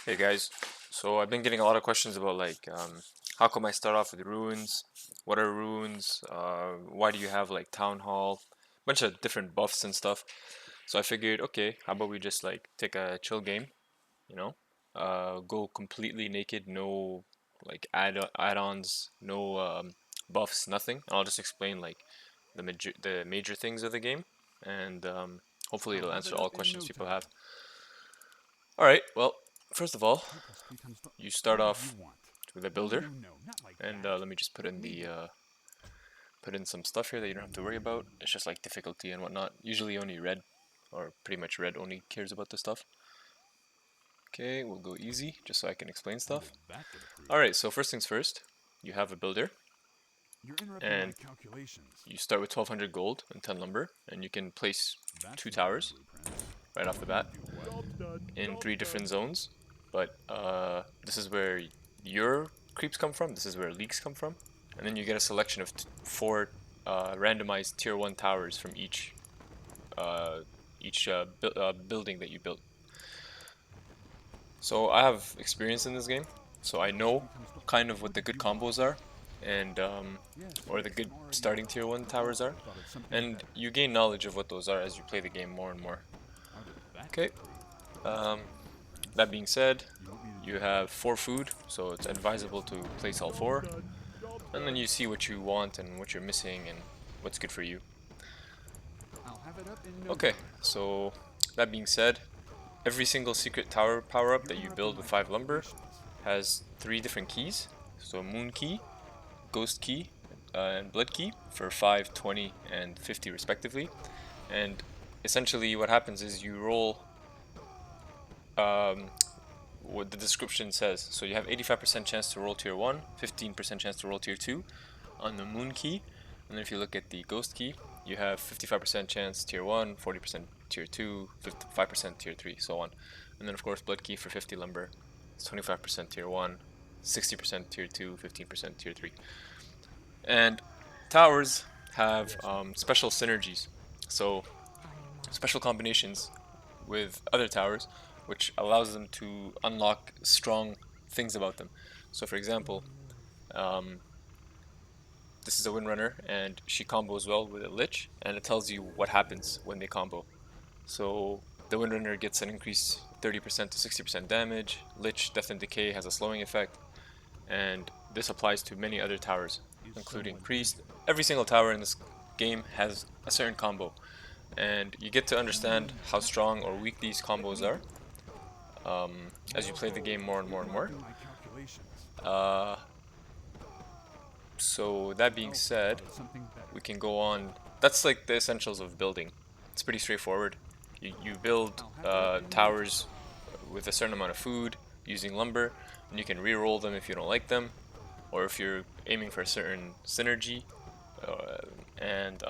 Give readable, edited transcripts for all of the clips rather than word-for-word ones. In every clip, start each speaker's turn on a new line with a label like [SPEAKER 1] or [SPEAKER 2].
[SPEAKER 1] Hey guys, so I've been getting a lot of questions about how come I start off with runes? What are runes? Why do you have like town hall? Bunch of different buffs and stuff. So I figured, okay, how about we just like take a chill game, you know? Go completely naked, no like add-ons, no buffs, nothing. I'll just explain like the major things of the game, and hopefully it'll answer all questions people have. All right, well, first of all, you start off with a builder, and let me just put in some stuff here that you don't have to worry about. It's just like difficulty and whatnot. Usually only red, or pretty much red only cares about this stuff. Okay, we'll go easy, just so I can explain stuff. Alright, so first things first, you have a builder, and you start with 1200 gold and 10 lumber, and you can place 2 towers right off the bat in 3 different zones. But this is where your creeps come from, this is where leaks come from, and then you get a selection of 4 randomized tier 1 towers from each building that you built. So I have experience in this game, so I know kind of what the good combos are, and or the good starting tier 1 towers are, and you gain knowledge of what those are as you play the game more and more. Okay, that being said, you have 4 food, so it's advisable to place all 4, and then you see what you want and what you're missing and what's good for you. Okay, so that being said, every single secret tower power-up that you build with 5 lumber has 3 different keys. So moon key, ghost key, and blood key for 5, 20, and 50 respectively. And essentially what happens is you roll what the description says. So you have 85% chance to roll tier 1, 15% chance to roll tier 2 on the moon key. And then if you look at the ghost key, you have 55% chance tier 1, 40% tier 2, 55% tier 3, so on. And then of course blood key for 50 lumber, it's 25% tier 1, 60% tier 2, 15% tier 3. And towers have special synergies, so special combinations with other towers, which allows them to unlock strong things about them. So for example, this is a Windrunner, and she combos well with a Lich, and it tells you what happens when they combo. So the Windrunner gets an increase 30% to 60% damage, Lich Death and Decay has a slowing effect, and this applies to many other towers, including Priest. Every single tower in this game has a certain combo, and you get to understand how strong or weak these combos are as you play the game more and more and more. So that being said, we can go on. That's like the essentials of building. It's pretty straightforward. You build towers with a certain amount of food using lumber, and you can re-roll them if you don't like them, or if you're aiming for a certain synergy. And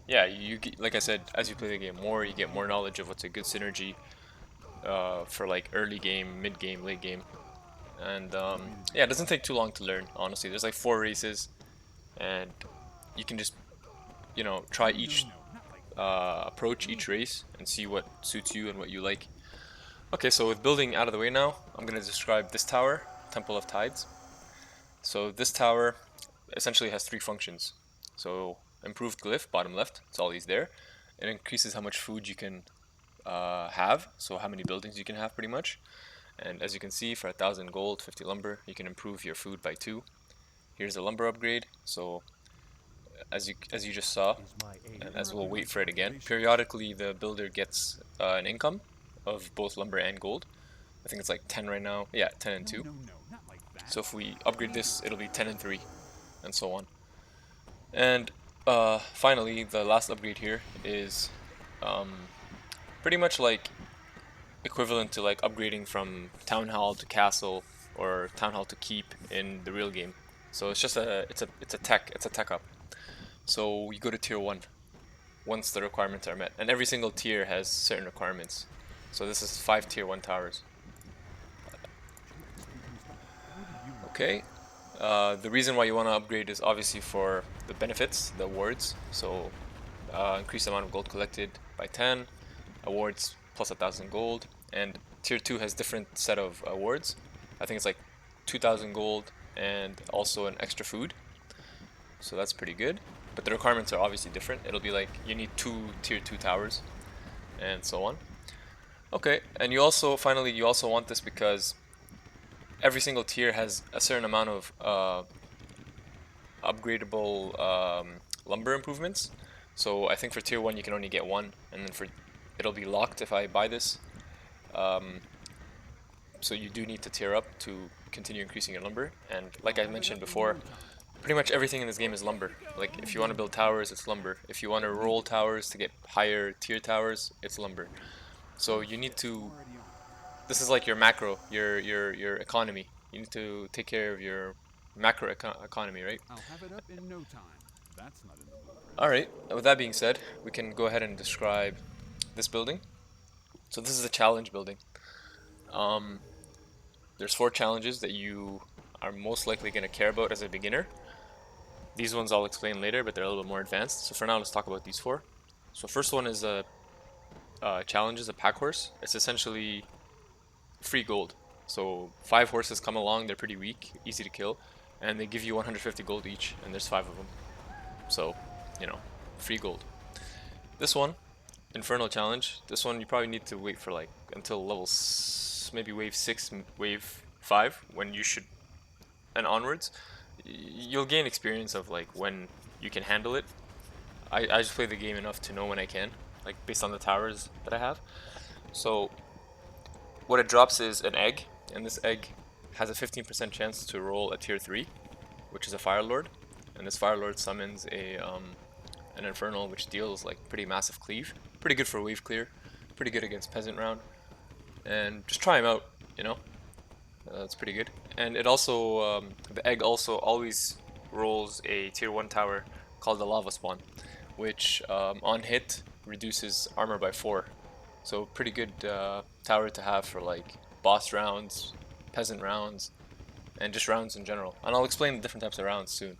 [SPEAKER 1] yeah, you get, like I said, as you play the game more, you get more knowledge of what's a good synergy for like early game, mid game, late game. And yeah, it doesn't take too long to learn, honestly. There's like 4 races, and you can just, try each approach each race and see what suits you and what you like. Okay, so with building out of the way now, I'm going to describe this tower, Temple of Tides. So this tower essentially has 3 functions. So improved glyph, bottom left, it's always there. It increases how much food you can have, so how many buildings you can have pretty much. And as you can see, for 1000 gold, 50 lumber, you can improve your food by 2. Here's a lumber upgrade, so as you just saw, and as we'll wait for it again, periodically the builder gets an income of both lumber and gold. I think it's like 10 right now. Yeah, 10 and 2. So if we upgrade this, it'll be 10 and 3, and so on. And finally, the last upgrade here is pretty much like equivalent to like upgrading from town hall to castle or town hall to keep in the real game. So it's just it's a tech up. So we go to tier 1 once the requirements are met, and every single tier has certain requirements. So this is 5 tier 1 towers. Okay, the reason why you want to upgrade is obviously for the benefits, the awards. So increase the amount of gold collected by 10, awards plus 1000 gold, and tier 2 has different set of awards. I think it's like 2,000 gold and also an extra food. So that's pretty good. But the requirements are obviously different. It'll be like you need 2 tier 2 towers and so on. Okay, and you also, finally, you also want this because every single tier has a certain amount of upgradable lumber improvements. So I think for tier 1 you can only get 1, and then for it'll be locked if I buy this. So you do need to tier up to continue increasing your lumber, and like I mentioned before, pretty much everything in this game is lumber. Like if you want to build towers, it's lumber. If you want to roll towers to get higher tier towers, it's lumber. So you need to, this is like your macro, your economy. You need to take care of your macro economy, right?
[SPEAKER 2] I'll have it up in no time. That's not in the blueprint.
[SPEAKER 1] Alright, with that being said, we can go ahead and describe this building. So this is a challenge building. There's 4 challenges that you are most likely going to care about as a beginner. These ones I'll explain later, but they're a little bit more advanced. So for now, let's talk about these 4. So first one is a challenge is a pack horse. It's essentially free gold. So 5 horses come along, they're pretty weak, easy to kill, and they give you 150 gold each, and there's 5 of them. So, you know, free gold. This one, Infernal challenge, this one you probably need to wait for like until level maybe wave 6, wave 5, when you should, and onwards. You'll gain experience of like when you can handle it. I just play the game enough to know when I can, like based on the towers that I have. So what it drops is an egg, and this egg has a 15% chance to roll a tier 3, which is a Fire Lord, and this Fire Lord summons a an Infernal, which deals like pretty massive cleave. Pretty good for wave clear, pretty good against Peasant round, and just try him out, you know. That's pretty good. And it also, the egg also always rolls a tier 1 tower called the Lava Spawn, which on hit reduces armor by 4. So pretty good tower to have for like boss rounds, peasant rounds, and just rounds in general. And I'll explain the different types of rounds soon.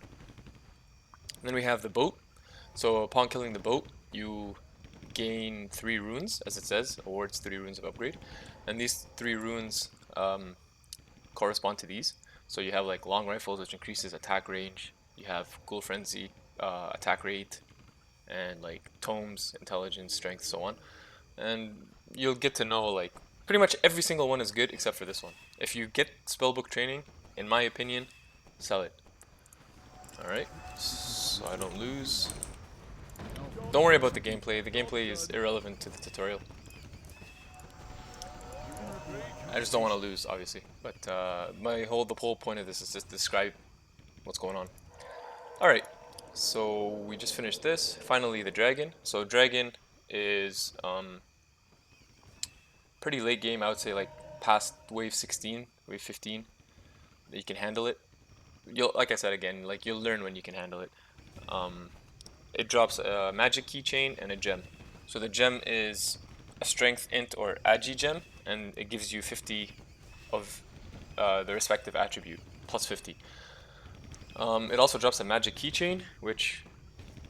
[SPEAKER 1] And then we have the boat. So upon killing the boat, you gain 3 runes, as it says, awards 3 runes of upgrade. And these 3 runes correspond to these. So you have like long rifles, which increases attack range. You have cool frenzy, attack rate, and like tomes, intelligence, strength, so on. And you'll get to know like pretty much every single one is good except for this one. If you get spellbook training, in my opinion, sell it. Alright, so I don't lose. Don't worry about the gameplay. The gameplay is irrelevant to the tutorial. I just don't want to lose, obviously. But the whole point of this is just describe what's going on. Alright, so we just finished this. Finally, the dragon. So dragon is pretty late game. I would say like past wave 16, wave 15. That you can handle it. Like I said again, like you'll learn when you can handle it. It drops a magic keychain and a gem. So the gem is a strength, int, or agi gem, and it gives you 50 of the respective attribute, plus 50. It also drops a magic keychain, which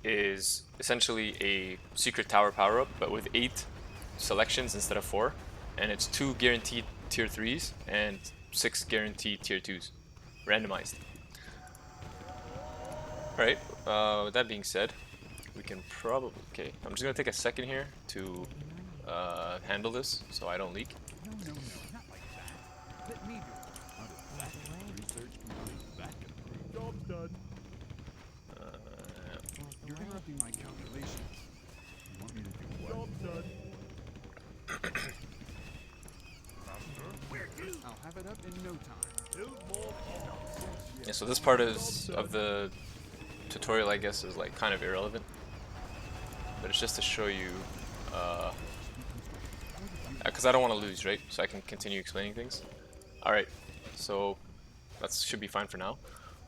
[SPEAKER 1] is essentially a secret tower power-up, but with 8 selections instead of 4, and it's 2 guaranteed tier 3s and 6 guaranteed tier 2s, randomized. Right, with that being said, we can probably, okay, I'm just going to take a second here to handle this so I don't leak.
[SPEAKER 2] No, not like that. Let me do it. How did that get research? How did that get job's done? You're interrupting my calculations. You want me to do what? Job's done. I'll have it up in no time.
[SPEAKER 1] Yeah, so this part of the tutorial, I guess, is like kind of irrelevant, but it's just to show you, because I don't want to lose, right? So I can continue explaining things. Alright, so that should be fine for now.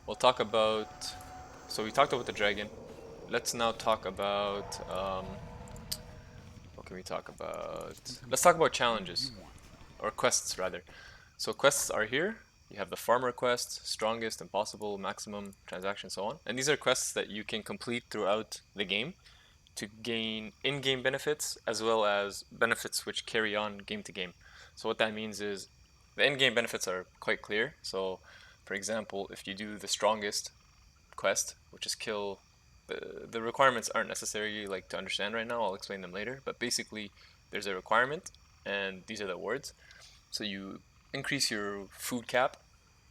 [SPEAKER 1] We'll talk about, so we talked about the dragon. Let's now talk about, what can we talk about? Let's talk about challenges, or quests rather. So quests are here. You have the farmer quest, strongest, impossible, maximum, transaction, so on. And these are quests that you can complete throughout the game to gain in-game benefits, as well as benefits which carry on game to game. So what that means is the in-game benefits are quite clear. So for example, if you do the strongest quest, which is kill, the requirements aren't necessarily like to understand right now, I'll explain them later, but basically there's a requirement and these are the awards. So you increase your food cap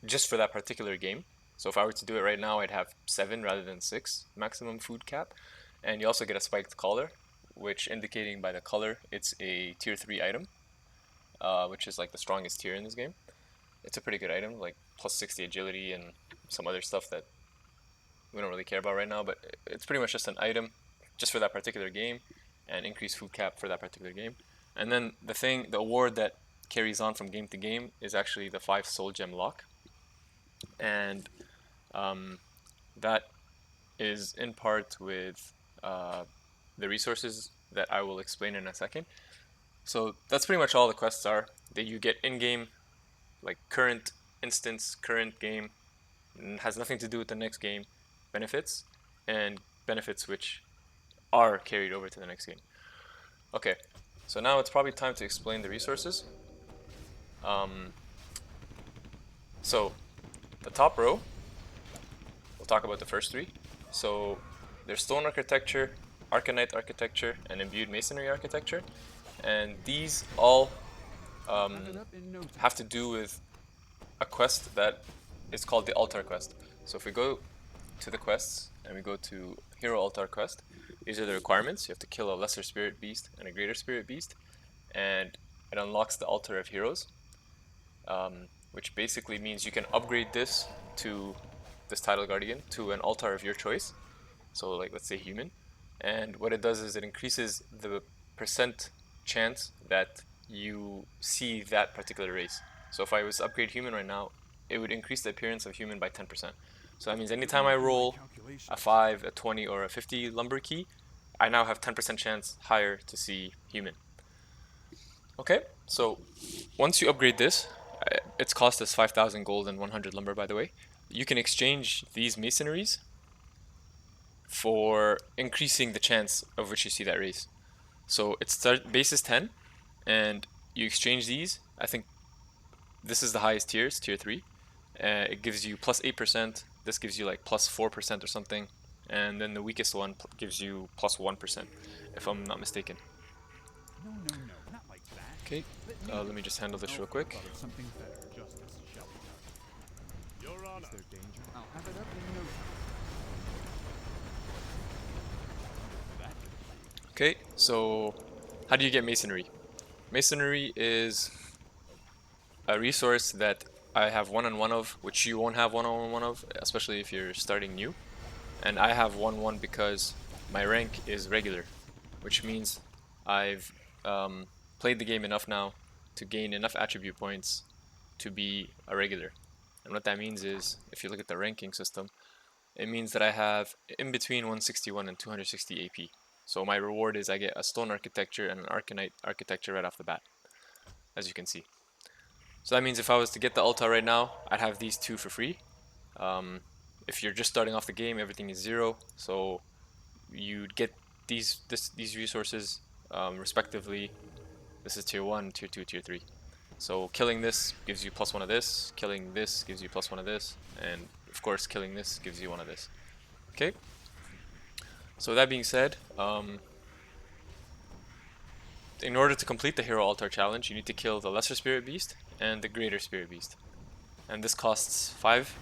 [SPEAKER 1] just for that particular game. So if I were to do it right now, I'd have 7 rather than 6 maximum food cap. And you also get a spiked collar, which indicating by the color, it's a tier 3 item, which is like the strongest tier in this game. It's a pretty good item, like plus 60 agility and some other stuff that we don't really care about right now, but it's pretty much just an item just for that particular game and increased food cap for that particular game. And then the award that carries on from game to game is actually the 5 soul gem lock. And that is in part with the resources that I will explain in a second. So that's pretty much all the quests are. That you get in-game, like current instance, current game, has nothing to do with the next game benefits, and benefits which are carried over to the next game. Okay, so now it's probably time to explain the resources. So the top row, we'll talk about the first 3. So there's stone architecture, arcanite architecture, and imbued masonry architecture, and these all have to do with a quest that is called the altar quest. So if we go to the quests and we go to hero altar quest, these are the requirements. You have to kill a lesser spirit beast and a greater spirit beast, and it unlocks the altar of heroes, which basically means you can upgrade this title guardian to an altar of your choice. So like let's say human, and what it does is it increases the percent chance that you see that particular race. So if I was to upgrade human right now, it would increase the appearance of human by 10%. So that means anytime I roll a 5, a 20, or a 50 lumber key, I now have 10% chance higher to see human. Okay, so once you upgrade this, its cost is 5,000 gold and 100 lumber, by the way. You can exchange these masonries for increasing the chance of which you see that race. So its base is 10, and you exchange these. I think this is the highest tier, it's tier 3. It gives you plus 8%, this gives you like plus 4% or something, and then the weakest one gives you plus 1%, if I'm not mistaken.
[SPEAKER 2] No, not like that.
[SPEAKER 1] Okay, let me just handle this real quick.
[SPEAKER 2] Something better. Justice shall be done. Your Honor. Is there danger? I'll have it up in no time.
[SPEAKER 1] Okay, so how do you get masonry? Masonry is a resource that I have one-on-one of, which you won't have one-on-one of, especially if you're starting new. And I have 1-1 because my rank is regular, which means I've played the game enough now to gain enough attribute points to be a regular. And what that means is, if you look at the ranking system, it means that I have in between 161 and 260 AP. So my reward is I get a stone architecture and an arcanite architecture right off the bat, as you can see. So that means if I was to get the altar right now, I'd have these 2 for free. If you're just starting off the game, everything is 0, so you'd get these resources respectively. This is tier 1, tier 2, tier 3. So killing this gives you plus 1 of this, killing this gives you plus 1 of this, and of course killing this gives you 1 of this. Okay? So that being said, in order to complete the Hero Altar challenge, you need to kill the Lesser Spirit Beast and the Greater Spirit Beast. And this costs 5,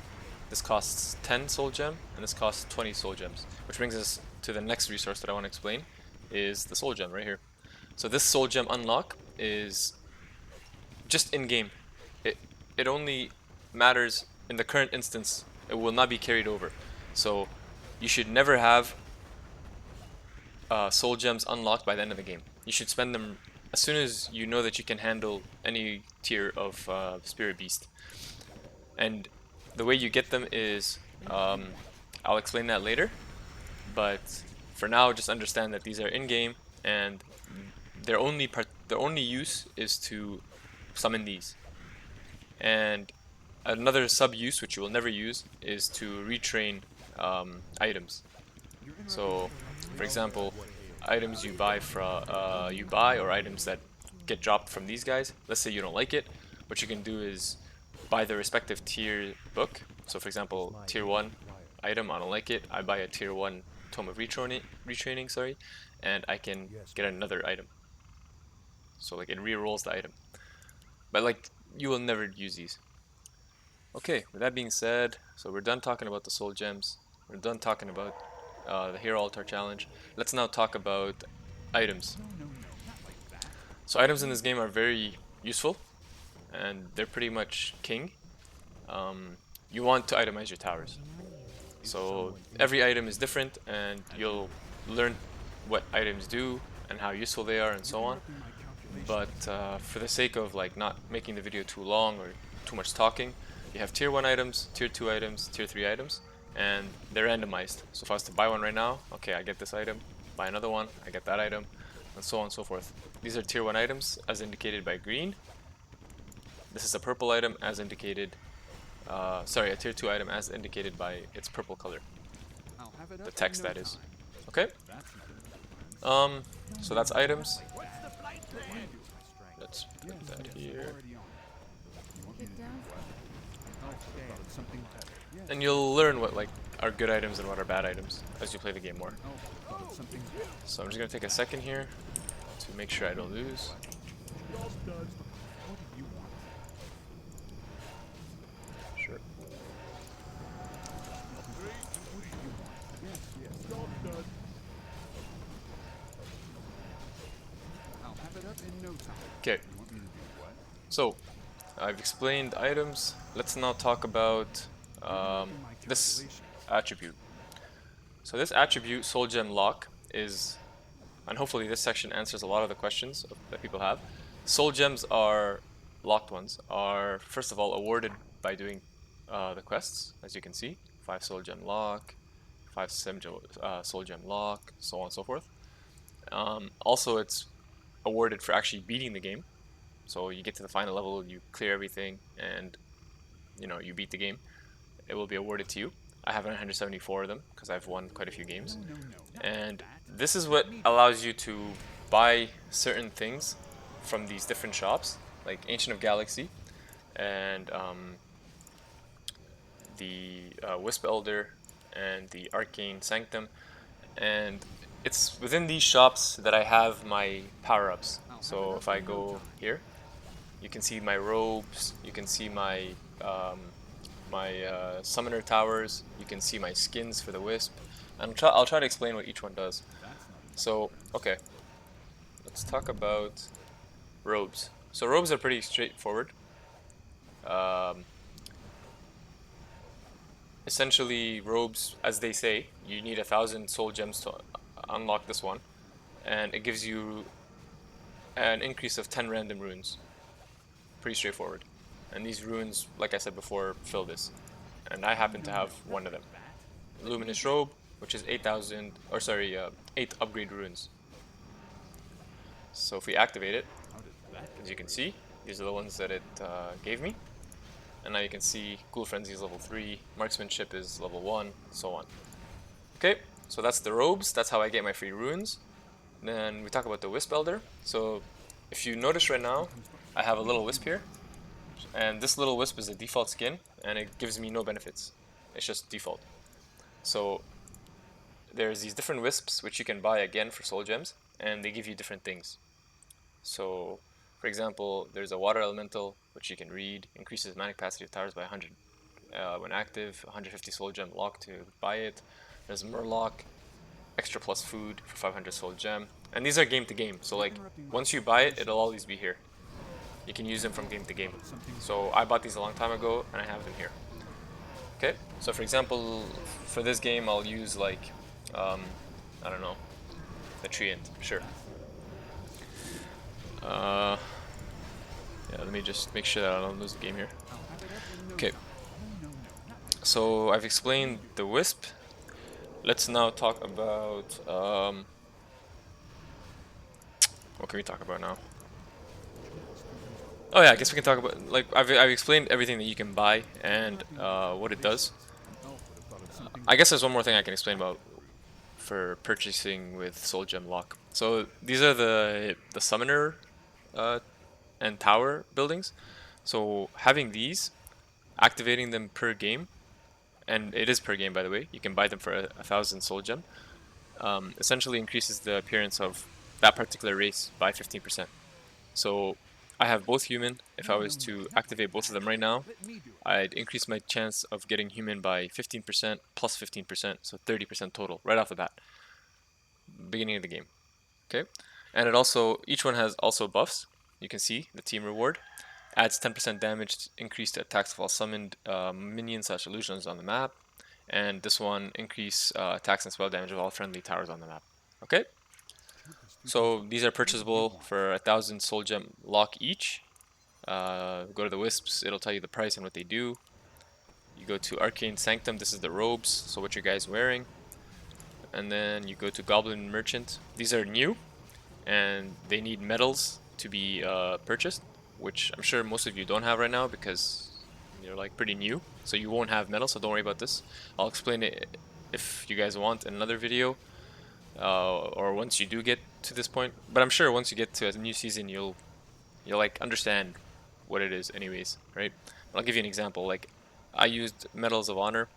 [SPEAKER 1] this costs 10 Soul Gem, and this costs 20 Soul Gems. Which brings us to the next resource that I want to explain, is the Soul Gem right here. So this Soul Gem unlock is just in-game. It only matters in the current instance. It will not be carried over. So you should never have Soul Gems unlocked by the end of the game. You should spend them as soon as you know that you can handle any tier of Spirit Beast. And the way you get them is, I'll explain that later, but for now just understand that these are in-game and their only use is to summon these. And another sub-use, which you will never use, is to retrain items. So, for example, items you buy or items that get dropped from these guys. Let's say you don't like it, what you can do is buy the respective tier book. So for example, tier 1 item, I don't like it, I buy a tier 1 Tome of Retraining, sorry, and I can get another item. So like it re-rolls the item. But like you will never use these. Okay, with that being said, so we're done talking about the soul gems. We're done talking about the Hero Altar challenge. Let's now talk about items. So items in this game are very useful, and they're pretty much king. You want to itemize your towers. So every item is different, and you'll learn what items do and how useful they are and so on. But for the sake of like not making the video too long or too much talking, you have tier 1 items, tier 2 items, tier 3 items, and they're randomized. So if I was to buy one right now, okay, I get this item, buy another one, I get that item, and so on and so forth. These are tier 1 items as indicated by green. This is a purple item as indicated, sorry, a tier 2 item as indicated by its purple color. The text, that is. Okay? So that's items. Let's put that here. And you'll learn what like are good items and what are bad items as you play the game more. So I'm just gonna take a second here to make sure I don't lose. Sure. Okay. So I've explained items. Let's now talk about this attribute. So this attribute, Soul Gem Lock, is, and hopefully this section answers a lot of the questions that people have. Soul Gems are, locked ones, are first of all awarded by doing the quests, as you can see. 5 Soul Gem Lock, 5 Soul Gem Lock, so on and so forth. Also it's awarded for actually beating the game. So you get to the final level, you clear everything, and you know, you beat the game. It will be awarded to you. I have 174 of them because I've won quite a few games. And this is what allows you to buy certain things from these different shops, like Ancient of Galaxy and the Wisp Elder and the Arcane Sanctum. And it's within these shops that I have my power-ups. So if I go here, you can see my robes, you can see my summoner towers, you can see my skins for the wisp, and I'll try to explain what each one does. So, okay, let's talk about robes. So robes are pretty straightforward. Essentially, robes, as they say, you need 1,000 soul gems to unlock this one, and it gives you an increase of 10 random runes. Pretty straightforward. And these runes, like I said before, fill this. And I happen to have one of them. Luminous Robe, which is 8,000, or sorry, 8 upgrade runes. So if we activate it, as you can see, these are the ones that it gave me. And now you can see Ghoul Frenzy is level 3, Marksmanship is level 1, so on. Okay, so that's the robes, that's how I get my free runes. Then we talk about the Wisp Elder. So if you notice right now, I have a little wisp here. And this little wisp is a default skin, and it gives me no benefits. It's just default. So there's these different wisps which you can buy again for soul gems, and they give you different things. So for example, there's a water elemental which you can read, increases mana capacity of towers by 100 when active, 150 soul gem lock to buy it. There's Murloc, extra plus food for 500 soul gem, and these are game to game, so like once you buy it, it'll always be here. You can use them from game to game. So I bought these a long time ago and I have them here. Okay, so for example, for this game I'll use like, I don't know, the Treant, sure. Yeah, let me just make sure that I don't lose the game here. Okay, so I've explained the Wisp. Let's now talk about, what can we talk about now? Oh yeah, I guess we can talk about, like, I've explained everything that you can buy and what it does. I guess there's one more thing I can explain about for purchasing with Soul Gem Lock. So these are the summoner and tower buildings. So having these, activating them per game, and it is per game by the way, you can buy them for 1,000 soul gem, essentially increases the appearance of that particular race by 15%. So I have both human. If I was to activate both of them right now, I'd increase my chance of getting human by 15% plus 15%, so 30% total right off the bat, beginning of the game. Okay, and it also, each one has also buffs. You can see the team reward adds 10% damage, increased attacks of all summoned minions / illusions on the map, and this one increase attacks and spell damage of all friendly towers on the map. Okay, so these are purchasable for 1,000 soul gem lock each. Go to the wisps, it'll tell you the price and what they do. You go to Arcane Sanctum, this is the robes, so what your guy's wearing. And then you go to Goblin Merchant. These are new, and they need medals to be purchased, which I'm sure most of you don't have right now because you're like pretty new, so you won't have medals, so don't worry about this. I'll explain it if you guys want in another video, or once you do get to this point. But I'm sure once you get to a new season, you'll like understand what it is anyways, right? I'll give you an example. Like, I used Medals of Honor,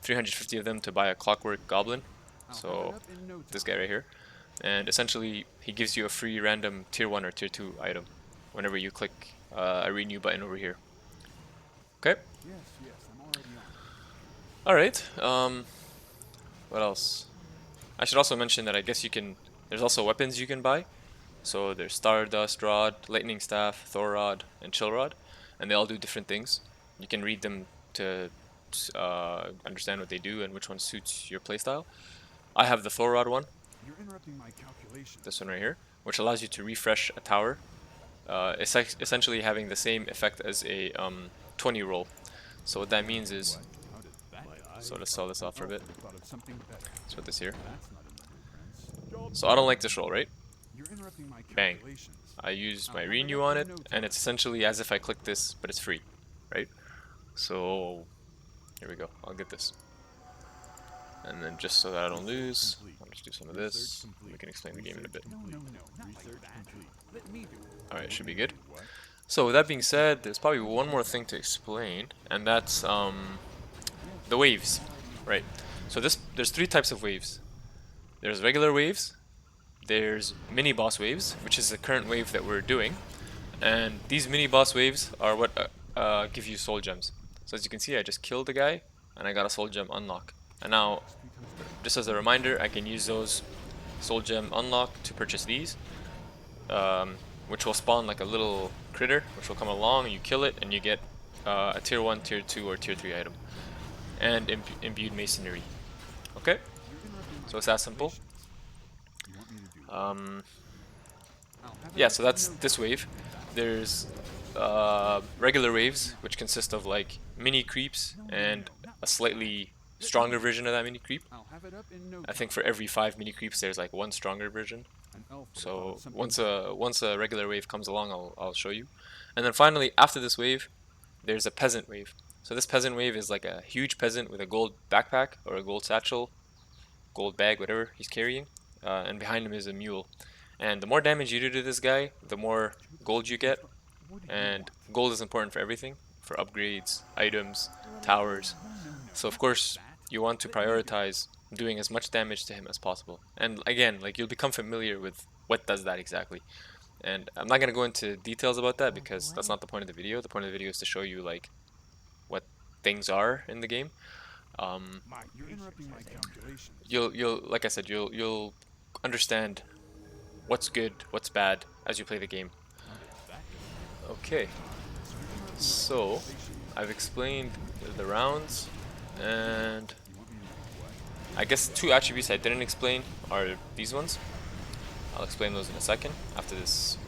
[SPEAKER 1] 350 of them to buy a Clockwork Goblin, so this guy right here, and essentially he gives you a free random tier 1 or tier 2 item whenever you click a renew button over here. Okay? Alright, what else? I should also mention that I guess you can, there's also weapons you can buy. So there's Stardust Rod, Lightning Staff, Thor Rod, and Chill Rod, and they all do different things. You can read them to understand what they do and which one suits your playstyle. I have the Thor Rod one, this one right here, which allows you to refresh a tower, essentially having the same effect as a 20 roll. So what that means is, so let's sell this off for a bit. Let's put this here. So I don't like this roll, right? Bang. I use my renew on it, and it's essentially as if I click this, but it's free, right? So here we go. I'll get this. And then just so that I don't lose, I'll just do some of this. We can explain the game in a bit. Alright, should be good. So with that being said, there's probably one more thing to explain, and that's the waves, right? So there's 3 types of waves. There's regular waves, there's mini boss waves, which is the current wave that we're doing, and these mini boss waves are what give you soul gems. So as you can see, I just killed the guy and I got a soul gem unlock, and now just as a reminder, I can use those soul gem unlock to purchase these, which will spawn like a little critter which will come along, you kill it, and you get a tier 1, tier 2, or tier 3 item, and imbued masonry. Okay, so it's that simple. Yeah, so that's this wave. There's regular waves, which consist of like mini creeps and a slightly stronger version of that mini creep. I think for every 5 mini creeps there's like 1 stronger version. So once a regular wave comes along, I'll show you. And then finally, after this wave, there's a peasant wave. So this peasant wave is like a huge peasant with a gold backpack or a gold satchel, gold bag, whatever he's carrying, and behind him is a mule. And the more damage you do to this guy, the more gold you get. And gold is important for everything, for upgrades, items, towers. So of course, you want to prioritize doing as much damage to him as possible. And again, like, you'll become familiar with what does that exactly. And I'm not going to go into details about that because that's not the point of the video. The point of the video is to show you like what things are in the game. You'll like I said, you'll understand what's good, what's bad as you play the game. Okay, so I've explained the rounds, and I guess 2 attributes I didn't explain are these ones. I'll explain those in a second after this.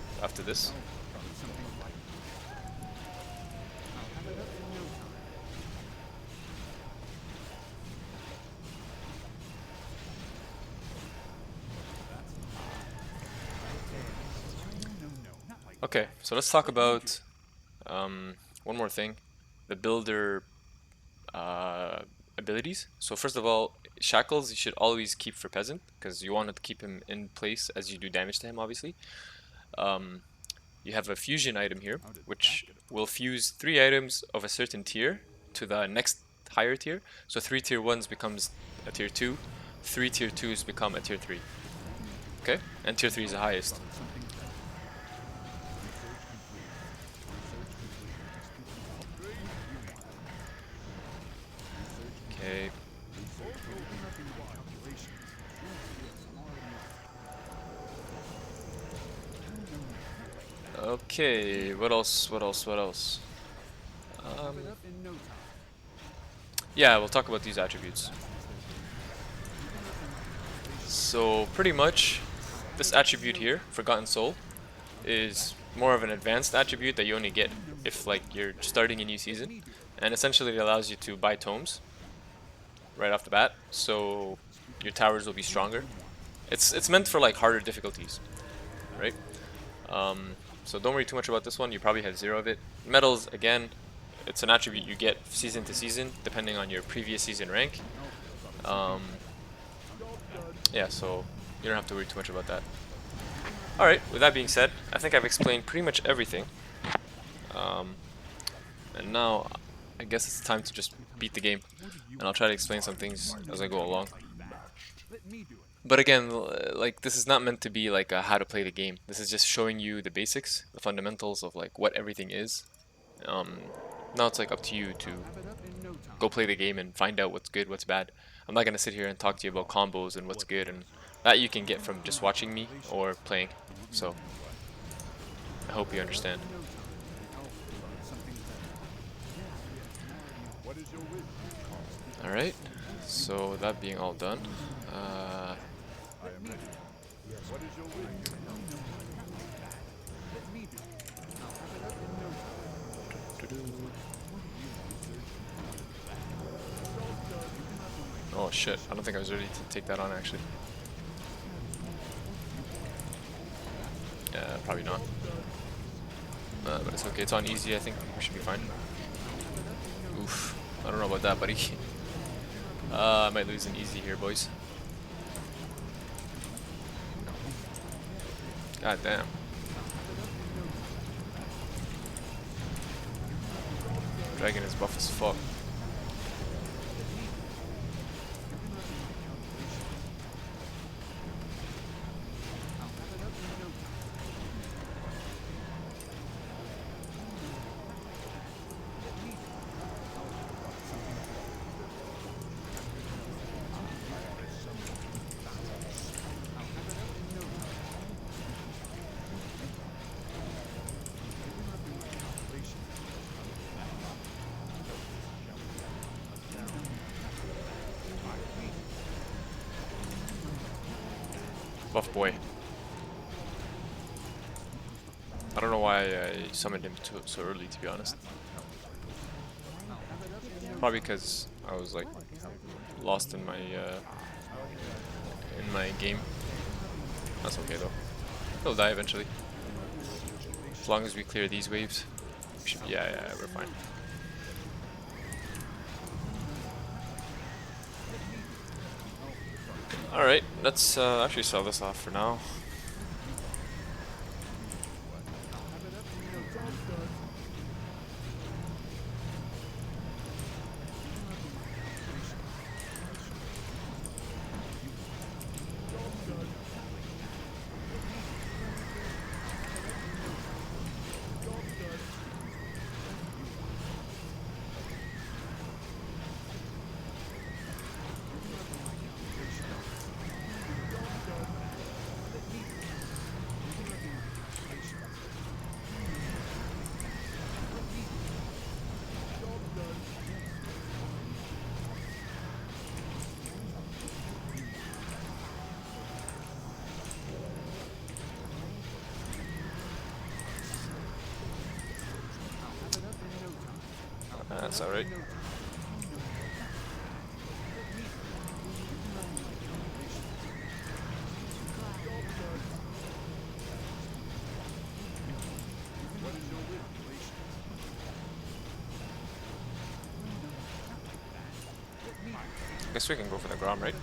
[SPEAKER 1] Okay, so let's talk about one more thing, the builder abilities. So first of all, shackles you should always keep for peasant because you want to keep him in place as you do damage to him, obviously. you have a fusion item here, which will fuse 3 items of a certain tier to the next higher tier. So 3 tier 1s becomes a tier 2, 3 tier 2s become a tier 3. Okay? And tier 3 is the highest. Okay. Okay, what else? Yeah, we'll talk about these attributes. So pretty much, this attribute here, Forgotten Soul, is more of an advanced attribute that you only get if like you're starting a new season, and essentially it allows you to buy tomes right off the bat, so your towers will be stronger. It's meant for like harder difficulties, right? So don't worry too much about this one. You probably have 0 of it. Medals, again, it's an attribute you get season to season depending on your previous season rank. Yeah, so you don't have to worry too much about that. Alright, with that being said, I think I've explained pretty much everything. And now, I guess it's time to just beat the game. And I'll try to explain some things as I go along. But again, like, this is not meant to be like a how to play the game. This is just showing you the basics, the fundamentals of like what everything is. Now it's like up to you to go play the game and find out what's good, what's bad. I'm not gonna sit here and talk to you about combos and what's good, and that you can get from just watching me or playing. So I hope you understand. Alright, so that being all done, oh shit, I don't think I was ready to take that on actually. Yeah, probably not. But it's okay, it's on easy, I think we should be fine. Oof, I don't know about that, buddy. I might lose an easy here, boys. God damn. Dragon is buff as fuck. Buff boy. I don't know why I summoned him so early, to be honest. Probably because I was like lost in my game. That's okay though. He'll die eventually. As long as we clear these waves, we should be, yeah, we're fine. Alright, let's actually sell this off for now. That's alright. Guess we can go for the Grom, right?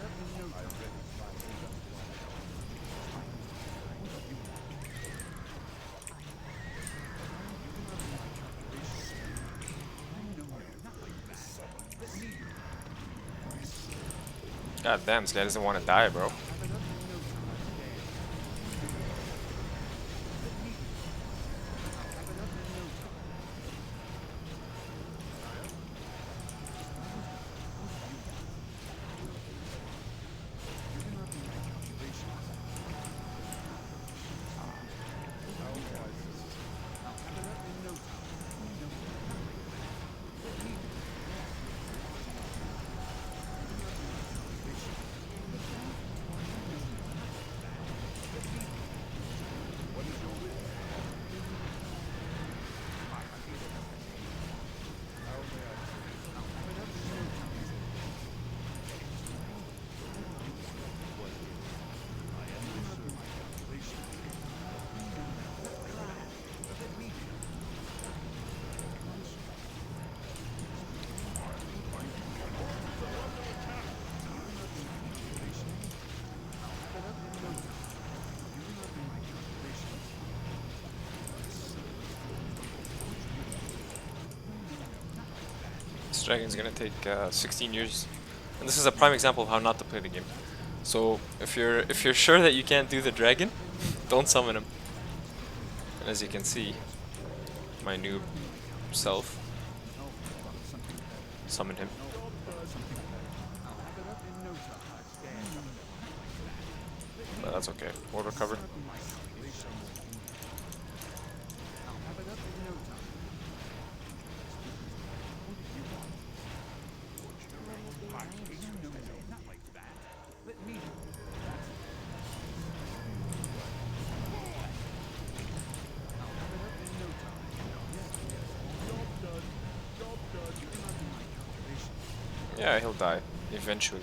[SPEAKER 1] God damn, this guy doesn't want to die, bro. This dragon's gonna take 16 years, and this is a prime example of how not to play the game. So if you're sure that you can't do the dragon, don't summon him. And as you can see, my noob self summoned him. But that's okay. We'll recover. Yeah, he'll die eventually.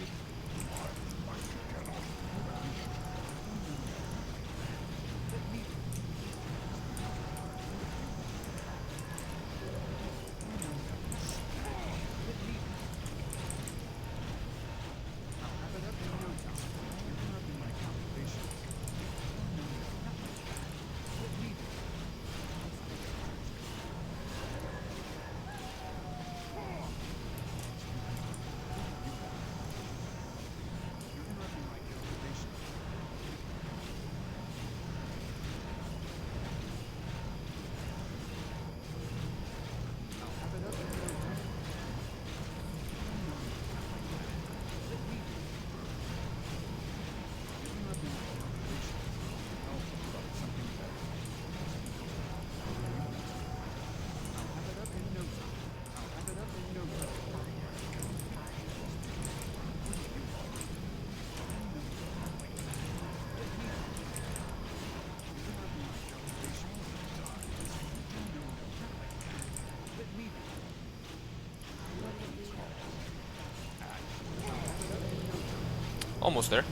[SPEAKER 1] Almost there.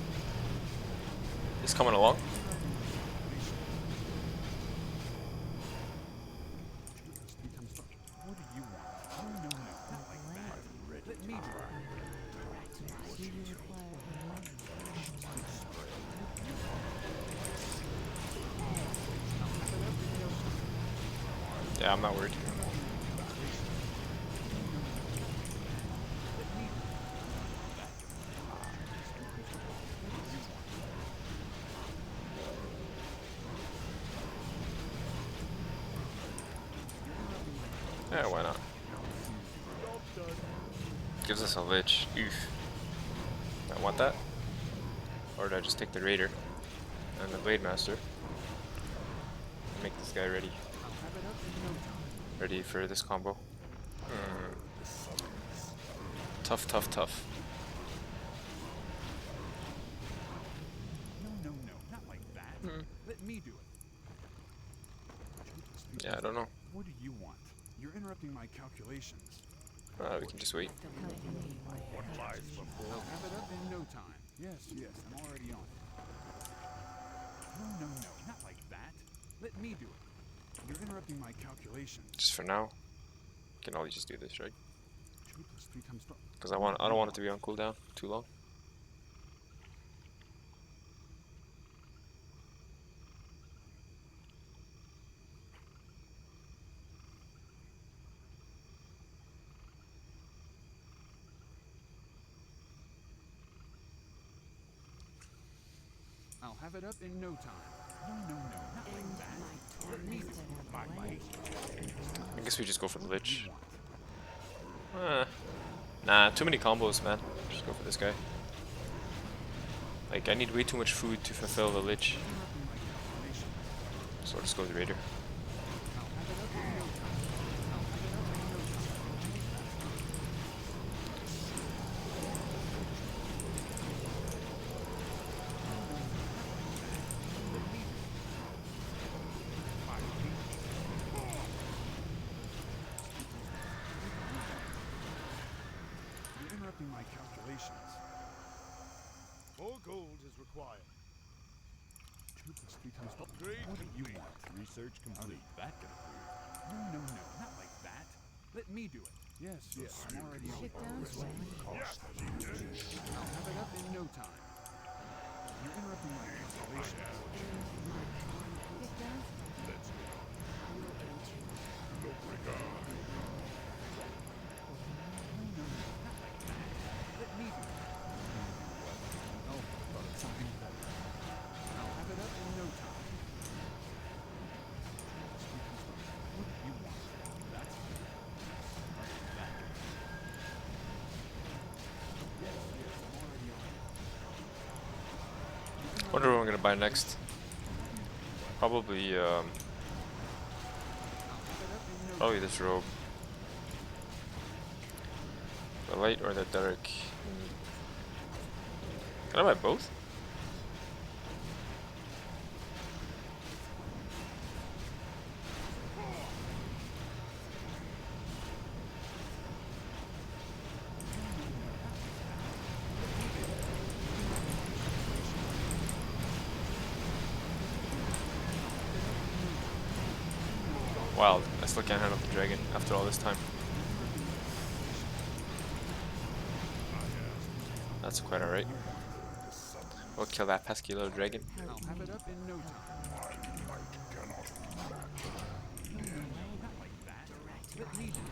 [SPEAKER 1] He's coming along. Yeah, I'm not worried. Yeah, why not? Gives us a lich. Oof. I want that. Or did I just take the raider and the blade master? Make this guy ready. Ready for this combo. Tough, tough, tough.
[SPEAKER 2] No, not like that. Let me do it.
[SPEAKER 1] Yeah, I don't know.
[SPEAKER 2] What do you want? You're interrupting my calculations.
[SPEAKER 1] We can just wait.
[SPEAKER 2] What lies before? I'll have it up in no time. Yes, I'm already on it. No, not like that. Let me do it. You're interrupting my calculations.
[SPEAKER 1] Just for now, we can always just do this, right?
[SPEAKER 2] 2 + 3 ×
[SPEAKER 1] Because I don't want it to be on cooldown too long.
[SPEAKER 2] have it up in no time. No, no, no, not like that. Let me do it.
[SPEAKER 1] I guess we just go for the Lich. Nah, too many combos, man. Just go for this guy. Like, I need way too much food to fulfill the Lich. So I'll just go with the Raider.
[SPEAKER 2] My calculations.
[SPEAKER 3] 4 gold is required.
[SPEAKER 2] 2 plus 3 times
[SPEAKER 3] Upgrade
[SPEAKER 2] what do you
[SPEAKER 3] complete.
[SPEAKER 2] want?
[SPEAKER 3] Research complete.
[SPEAKER 2] That gonna prove? No, no, no, not like that. Let me do it. Yes, yes, I'm already on it.
[SPEAKER 3] Yes.
[SPEAKER 2] I'll have it up in no time. You're interrupting my calculations.
[SPEAKER 3] Let's go. Look regard.
[SPEAKER 2] Let me do it. Oh, thought of something better. I'll have it up in no time. What do you want? That's that. Yes, yes, I'm already on it.
[SPEAKER 1] Wonder what I'm gonna buy next. Probably, probably this robe. The light or the dark? Can I buy both? Wow, I still can't handle the dragon after all this time. That's quite alright. We'll kill that pesky little dragon.
[SPEAKER 2] I'll have it up in no time. Not like that. Let me do it.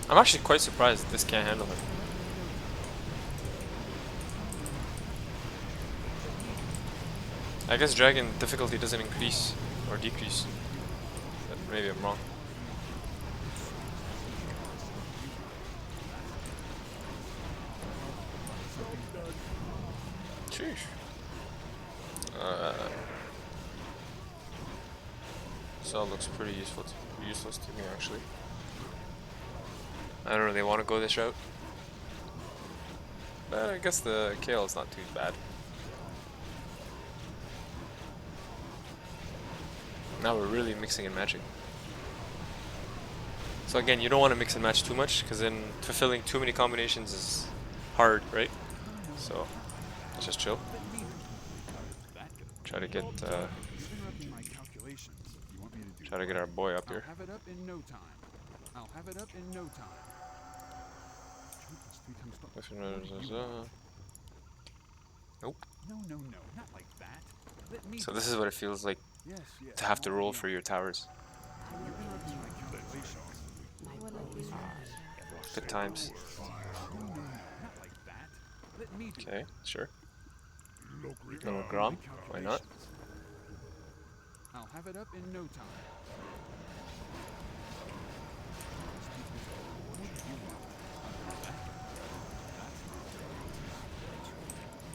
[SPEAKER 1] I'm actually quite surprised that this can't handle him. I guess dragon difficulty doesn't increase or decrease. But maybe I'm wrong. Sheesh. This all looks pretty useless to me actually. I don't really want to go this route. But I guess the kale is not too bad. Now we're really mixing and matching. So again, you don't want to mix and match too much, because then fulfilling too many combinations is hard, right? So let's just chill. Try to get our boy up here.
[SPEAKER 2] I'll have it up in no time. I'll have it up in no time.
[SPEAKER 1] Nope.
[SPEAKER 2] No, no, no, not like that. Let me
[SPEAKER 1] So this is what it feels like
[SPEAKER 2] yes, yes,
[SPEAKER 1] to have to roll for your towers.
[SPEAKER 2] You're interrupting my calculations.
[SPEAKER 1] Good times.
[SPEAKER 2] No, no, no, not like that. Let me do
[SPEAKER 1] Okay, sure.
[SPEAKER 3] Look
[SPEAKER 1] Little
[SPEAKER 3] regard.
[SPEAKER 1] Grom, why not?
[SPEAKER 2] I'll have it up in no time.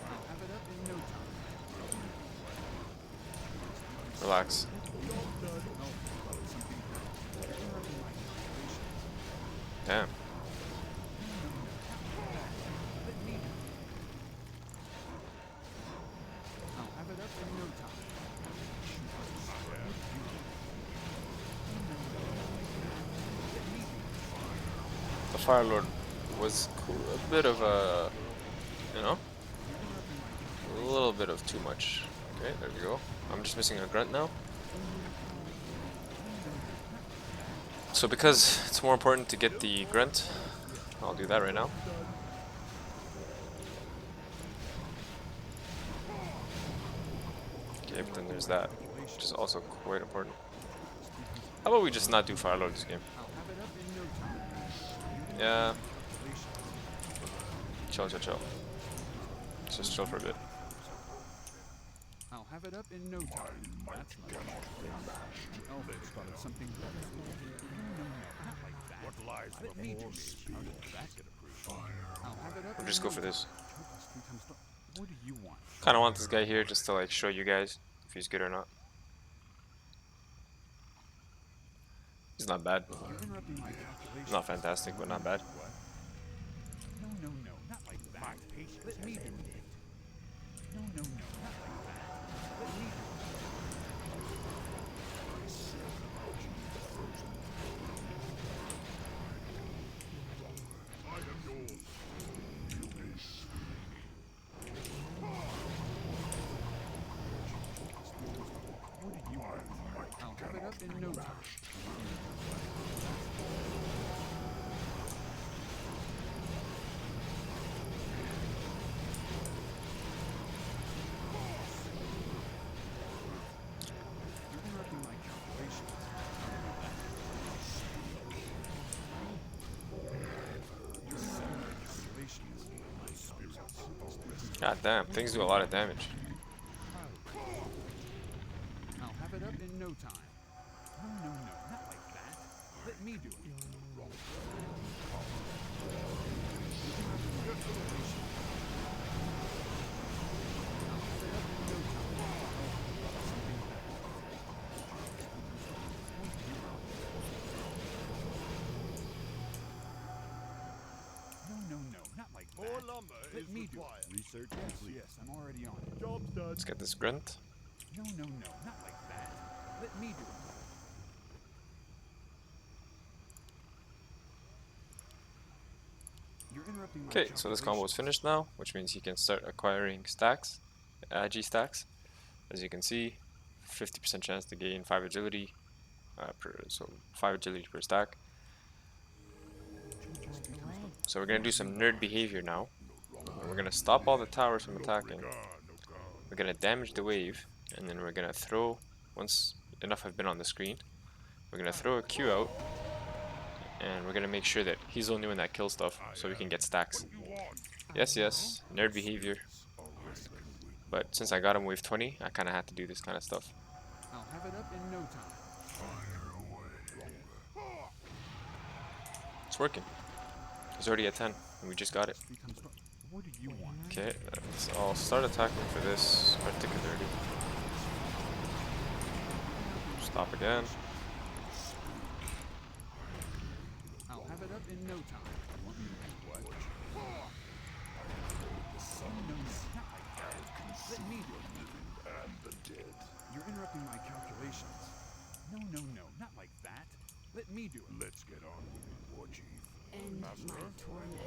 [SPEAKER 2] I'll have it up in no time.
[SPEAKER 1] Relax. Damn.
[SPEAKER 2] I'll have it up in no time.
[SPEAKER 1] The Fire Lord was cool, a bit of a, you know, a little bit of too much. Okay, there we go. I'm just missing a grunt now. So because it's more important to get the grunt, I'll do that right now. Okay, but then there's that, which is also quite important. How about we just not do Fire Lord this game? Yeah. Chill, chill, chill. Let's just chill for a bit.
[SPEAKER 2] I'll have it up in no time. That's not the Elvis started something better. No, not like that.
[SPEAKER 3] What lies
[SPEAKER 2] Let me do
[SPEAKER 3] before
[SPEAKER 2] it.
[SPEAKER 3] speed.
[SPEAKER 2] That's gonna prove. I'll have it up
[SPEAKER 1] We'll
[SPEAKER 2] in
[SPEAKER 1] just go
[SPEAKER 2] no
[SPEAKER 1] for
[SPEAKER 2] time.
[SPEAKER 1] this.
[SPEAKER 2] What do you want?
[SPEAKER 1] Kind of want this guy here just to like show you guys if he's good or not. He's not bad.
[SPEAKER 2] You're interrupting my calculations.
[SPEAKER 1] Not fantastic, but not bad.
[SPEAKER 2] No, not like that. Let me do it. No, not like that. Let me do it.
[SPEAKER 3] I am yours.
[SPEAKER 2] What do you want? I'll have it up in no time. You're interrupting my calculations.
[SPEAKER 1] God damn, things do a lot of damage.
[SPEAKER 2] I'll have it up in no time. No, not like that. Let me do it. No, not like that.
[SPEAKER 3] More lumber
[SPEAKER 2] Let
[SPEAKER 3] is
[SPEAKER 2] me do
[SPEAKER 3] required.
[SPEAKER 2] it.
[SPEAKER 3] Research complete.
[SPEAKER 2] Yes, I'm already on it.
[SPEAKER 3] Job's done.
[SPEAKER 1] Let's get this grunt.
[SPEAKER 2] No, not like that. Let me do it. You're interrupting my
[SPEAKER 1] Okay, so this combo is finished now, which means he can start acquiring stacks, agi stacks. As you can see, 50% chance to gain 5 agility, so 5 agility per stack. So we're gonna do some nerd behavior now. We're gonna stop all the towers from attacking. We're gonna damage the wave, and then we're gonna throw, once enough have been on the screen, we're gonna throw a Q out, and we're gonna make sure that he's the only one that kills stuff, so we can get stacks. Yes, nerd behavior. But since I got him wave 20, I kinda had to do this kind of stuff.
[SPEAKER 2] I'll have it up in no time.
[SPEAKER 1] It's working. He's already at 10, and we just got it.
[SPEAKER 2] What do you want?
[SPEAKER 1] Okay, so I'll start attacking for this particularly. Stop again.
[SPEAKER 2] I'll have it up in no time. You want me to do what? No, not like that. Let me do it.
[SPEAKER 3] And the dead.
[SPEAKER 2] You're interrupting my calculations. No, not like that. Let me do it.
[SPEAKER 3] Let's get on with it, War Chief.
[SPEAKER 4] End my torment.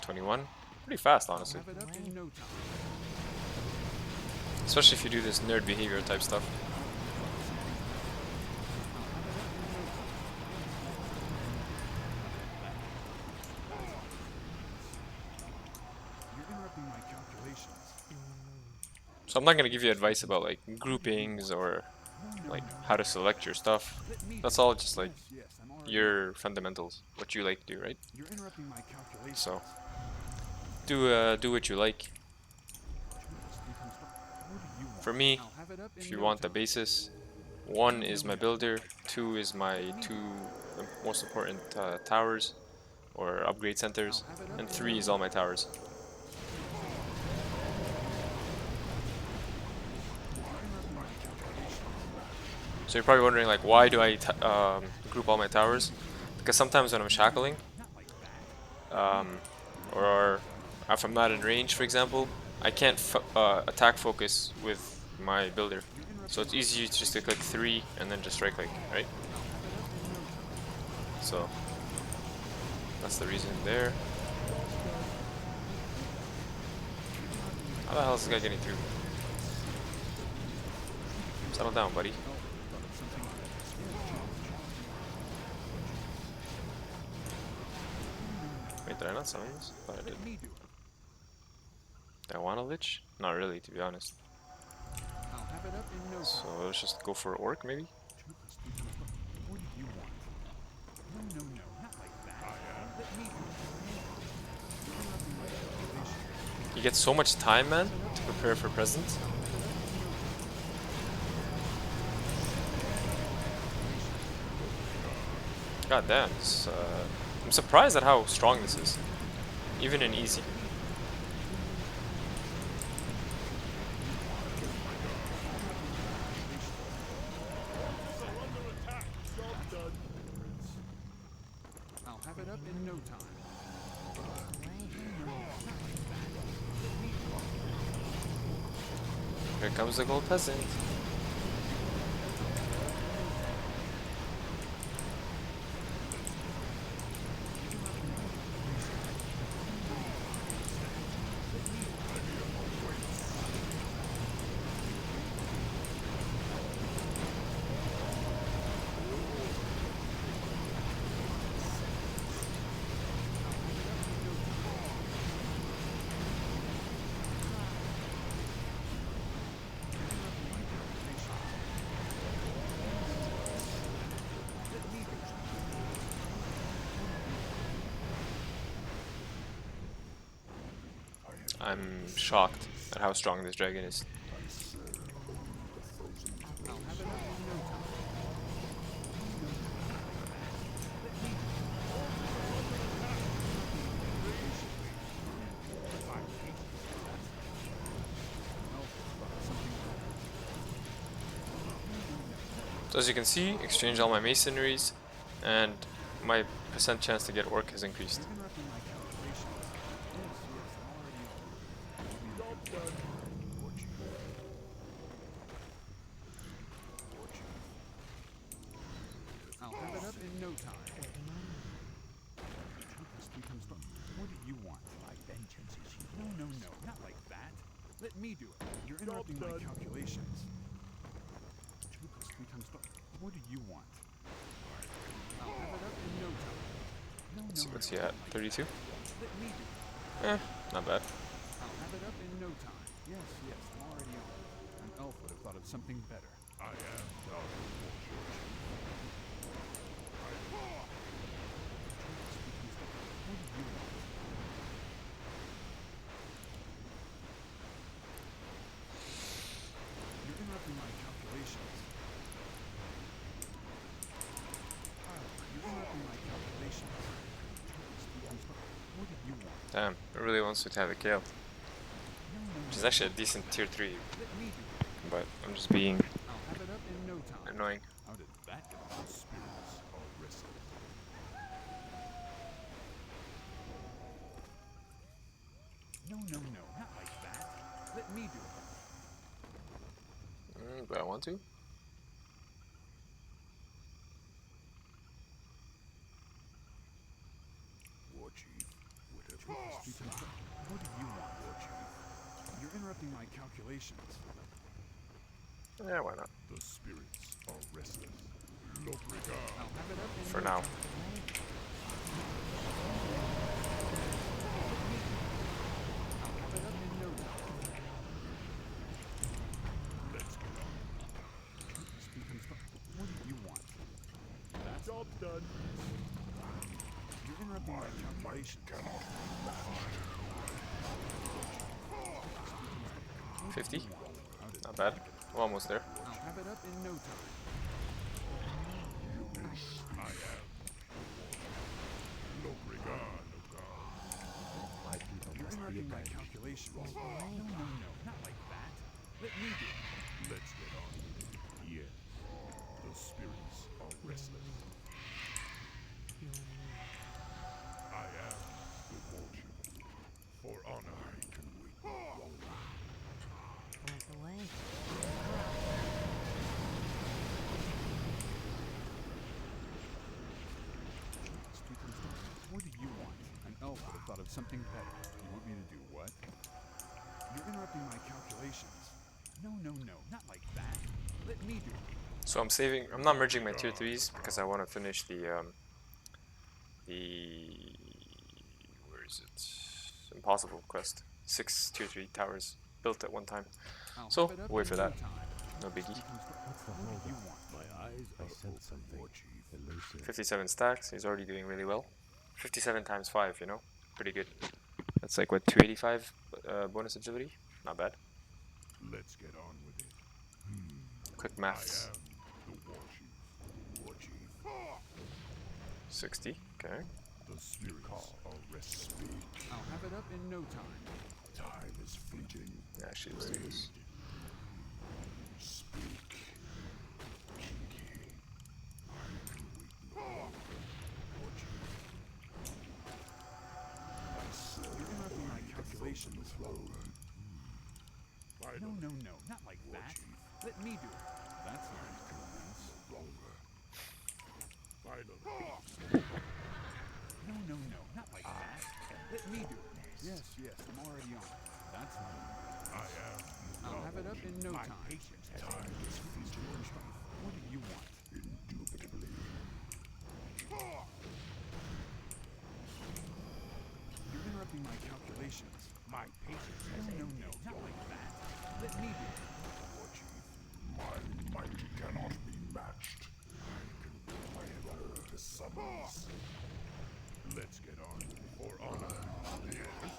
[SPEAKER 1] 21. Pretty fast,
[SPEAKER 2] I'll
[SPEAKER 1] honestly.
[SPEAKER 2] have it up in no time.
[SPEAKER 1] Especially if you do this nerd behavior type stuff.
[SPEAKER 2] You're interrupting my calculations.
[SPEAKER 1] So I'm not gonna give you advice about like groupings or like how to select your stuff. That's all just like
[SPEAKER 2] Yes, I'm already.
[SPEAKER 1] your fundamentals, what you like to do, right?
[SPEAKER 2] You're interrupting my calculations.
[SPEAKER 1] So do what you like. For me,
[SPEAKER 2] I'll have it up in
[SPEAKER 1] if you
[SPEAKER 2] no
[SPEAKER 1] want the
[SPEAKER 2] time.
[SPEAKER 1] basis, 1 is my builder, 2 is my 2 most important towers or upgrade centers, and 3 is all my towers. So you're probably wondering like, why do I group all my towers? Because sometimes when I'm shackling, or if I'm not in range, for example, I can't attack focus with my builder. So it's easy just to click 3 and then just right click, right? So that's the reason there. How the hell is this guy getting through? Settle down, buddy. Wait, did I not summon this? Thought I did. Do I want a lich? Not really, to be honest. So let's just go for orc, maybe?
[SPEAKER 2] What do you want? No, no, no, not like that. Let me do it.
[SPEAKER 1] You get so much time, man, to prepare for presents. God damn, I'm surprised at how strong this is, even in easy.
[SPEAKER 2] I'll have it up in no time.
[SPEAKER 1] Here comes the gold peasant. I'm shocked at how strong this dragon is. So as you can see, exchange all my masonries, and my percent chance to get orc has increased.
[SPEAKER 2] I'll have it up in no time. What do you want? My vengeance is you. No, no, no, not like that. Let me do it. You're interrupting my calculations. 2 plus 3 times 12. What do you want? I'll have it up in no time. No, no,
[SPEAKER 1] So what's
[SPEAKER 2] no,
[SPEAKER 1] he at?
[SPEAKER 2] not like
[SPEAKER 1] 32?
[SPEAKER 2] that. Let me do it.
[SPEAKER 1] Not bad.
[SPEAKER 2] I'll have it up in no time. Yes, yes, I'm already on it. An elf would have thought of something better.
[SPEAKER 3] I am down.
[SPEAKER 2] What do you want? You're interrupting my calculations. You're interrupting my calculations. What do you want?
[SPEAKER 1] Damn, it really wants me to have a Gale. Which is actually a decent tier 3,
[SPEAKER 2] Let me do it.
[SPEAKER 1] but I'm just being
[SPEAKER 2] I'll have it up in no time.
[SPEAKER 1] annoying.
[SPEAKER 2] How did that get on? Spirits are restless. No, no, no, not like that. Let me do it.
[SPEAKER 1] Do I want to?
[SPEAKER 3] War Chief, whatever.
[SPEAKER 2] What do you want?
[SPEAKER 3] War Chief,
[SPEAKER 2] You're interrupting my calculations.
[SPEAKER 1] Yeah, why not?
[SPEAKER 3] the spirits are restless. L'Obrigade.
[SPEAKER 2] I'll have it up in
[SPEAKER 1] For
[SPEAKER 2] no
[SPEAKER 1] now.
[SPEAKER 2] time. I'll have it up in no time.
[SPEAKER 3] Let's get on.
[SPEAKER 2] What do you want? That's
[SPEAKER 3] Job done.
[SPEAKER 2] You're interrupting my calculations.
[SPEAKER 3] Cannot.
[SPEAKER 1] 50? Not bad. I'm almost there.
[SPEAKER 2] I'll have it up in no time.
[SPEAKER 3] I am. L'Obrigade.
[SPEAKER 2] You're interrupting my calculations. No, no, no, not like that. Let me do it.
[SPEAKER 3] Let's get on. Yes, the spirits are restless. I am the War Chief. For honor, I can wait.
[SPEAKER 2] What do you want? An elf would have thought of something better. You want me to do what? You're interrupting my calculations. No, no, no, not like that. Let me do it.
[SPEAKER 1] So I'm saving. I'm not merging my tier 3s because I want to finish the where is it? Impossible quest. 6 tier 3 towers built at one time.
[SPEAKER 2] I'll
[SPEAKER 1] So
[SPEAKER 2] have it up
[SPEAKER 1] wait
[SPEAKER 2] in
[SPEAKER 1] for
[SPEAKER 2] no
[SPEAKER 1] that.
[SPEAKER 2] time.
[SPEAKER 1] No biggie.
[SPEAKER 5] What's the
[SPEAKER 2] What
[SPEAKER 5] hold
[SPEAKER 2] do you
[SPEAKER 5] up?
[SPEAKER 2] want?
[SPEAKER 3] My eyes
[SPEAKER 5] I
[SPEAKER 3] are
[SPEAKER 5] sense something
[SPEAKER 3] Chief.
[SPEAKER 5] elusive.
[SPEAKER 1] 57 stacks. He's already doing really well. 57 times 5. You know, pretty good. That's like what 285 bonus agility. Not bad.
[SPEAKER 3] Let's get on with it.
[SPEAKER 1] Quick
[SPEAKER 3] I
[SPEAKER 1] maths.
[SPEAKER 3] am the War Chief. War Chief.
[SPEAKER 1] 60. Okay.
[SPEAKER 3] The spirits are resting.
[SPEAKER 2] I'll have it up in no time.
[SPEAKER 3] Time is fleeting.
[SPEAKER 1] Yeah, actually, let's do this.
[SPEAKER 3] Speak. Cheeky. I can wait no longer. War Chief. I serve
[SPEAKER 2] You're interrupting my
[SPEAKER 3] only the
[SPEAKER 2] calculations.
[SPEAKER 3] frozen throne.
[SPEAKER 2] No, no, no, not like
[SPEAKER 3] War
[SPEAKER 2] that.
[SPEAKER 3] Chief.
[SPEAKER 2] Let me do it. That's not nice.
[SPEAKER 3] Longer. Finally.
[SPEAKER 2] No, no, no, not like that. Let me do it. Yes, yes, I'm already on it. That's not
[SPEAKER 3] I am.
[SPEAKER 2] I'll have it up in no
[SPEAKER 3] My
[SPEAKER 2] time.
[SPEAKER 3] patience has time is fleeting.
[SPEAKER 2] What do you want?
[SPEAKER 3] Indubitably.
[SPEAKER 2] You're interrupting my calculations.
[SPEAKER 3] My patience
[SPEAKER 2] No,
[SPEAKER 3] has
[SPEAKER 2] no,
[SPEAKER 3] ended.
[SPEAKER 2] no, not like that. Let me do it.
[SPEAKER 3] War Chief, my might cannot be matched. I have heard the summons. Let's get on with it. For honor. Yes.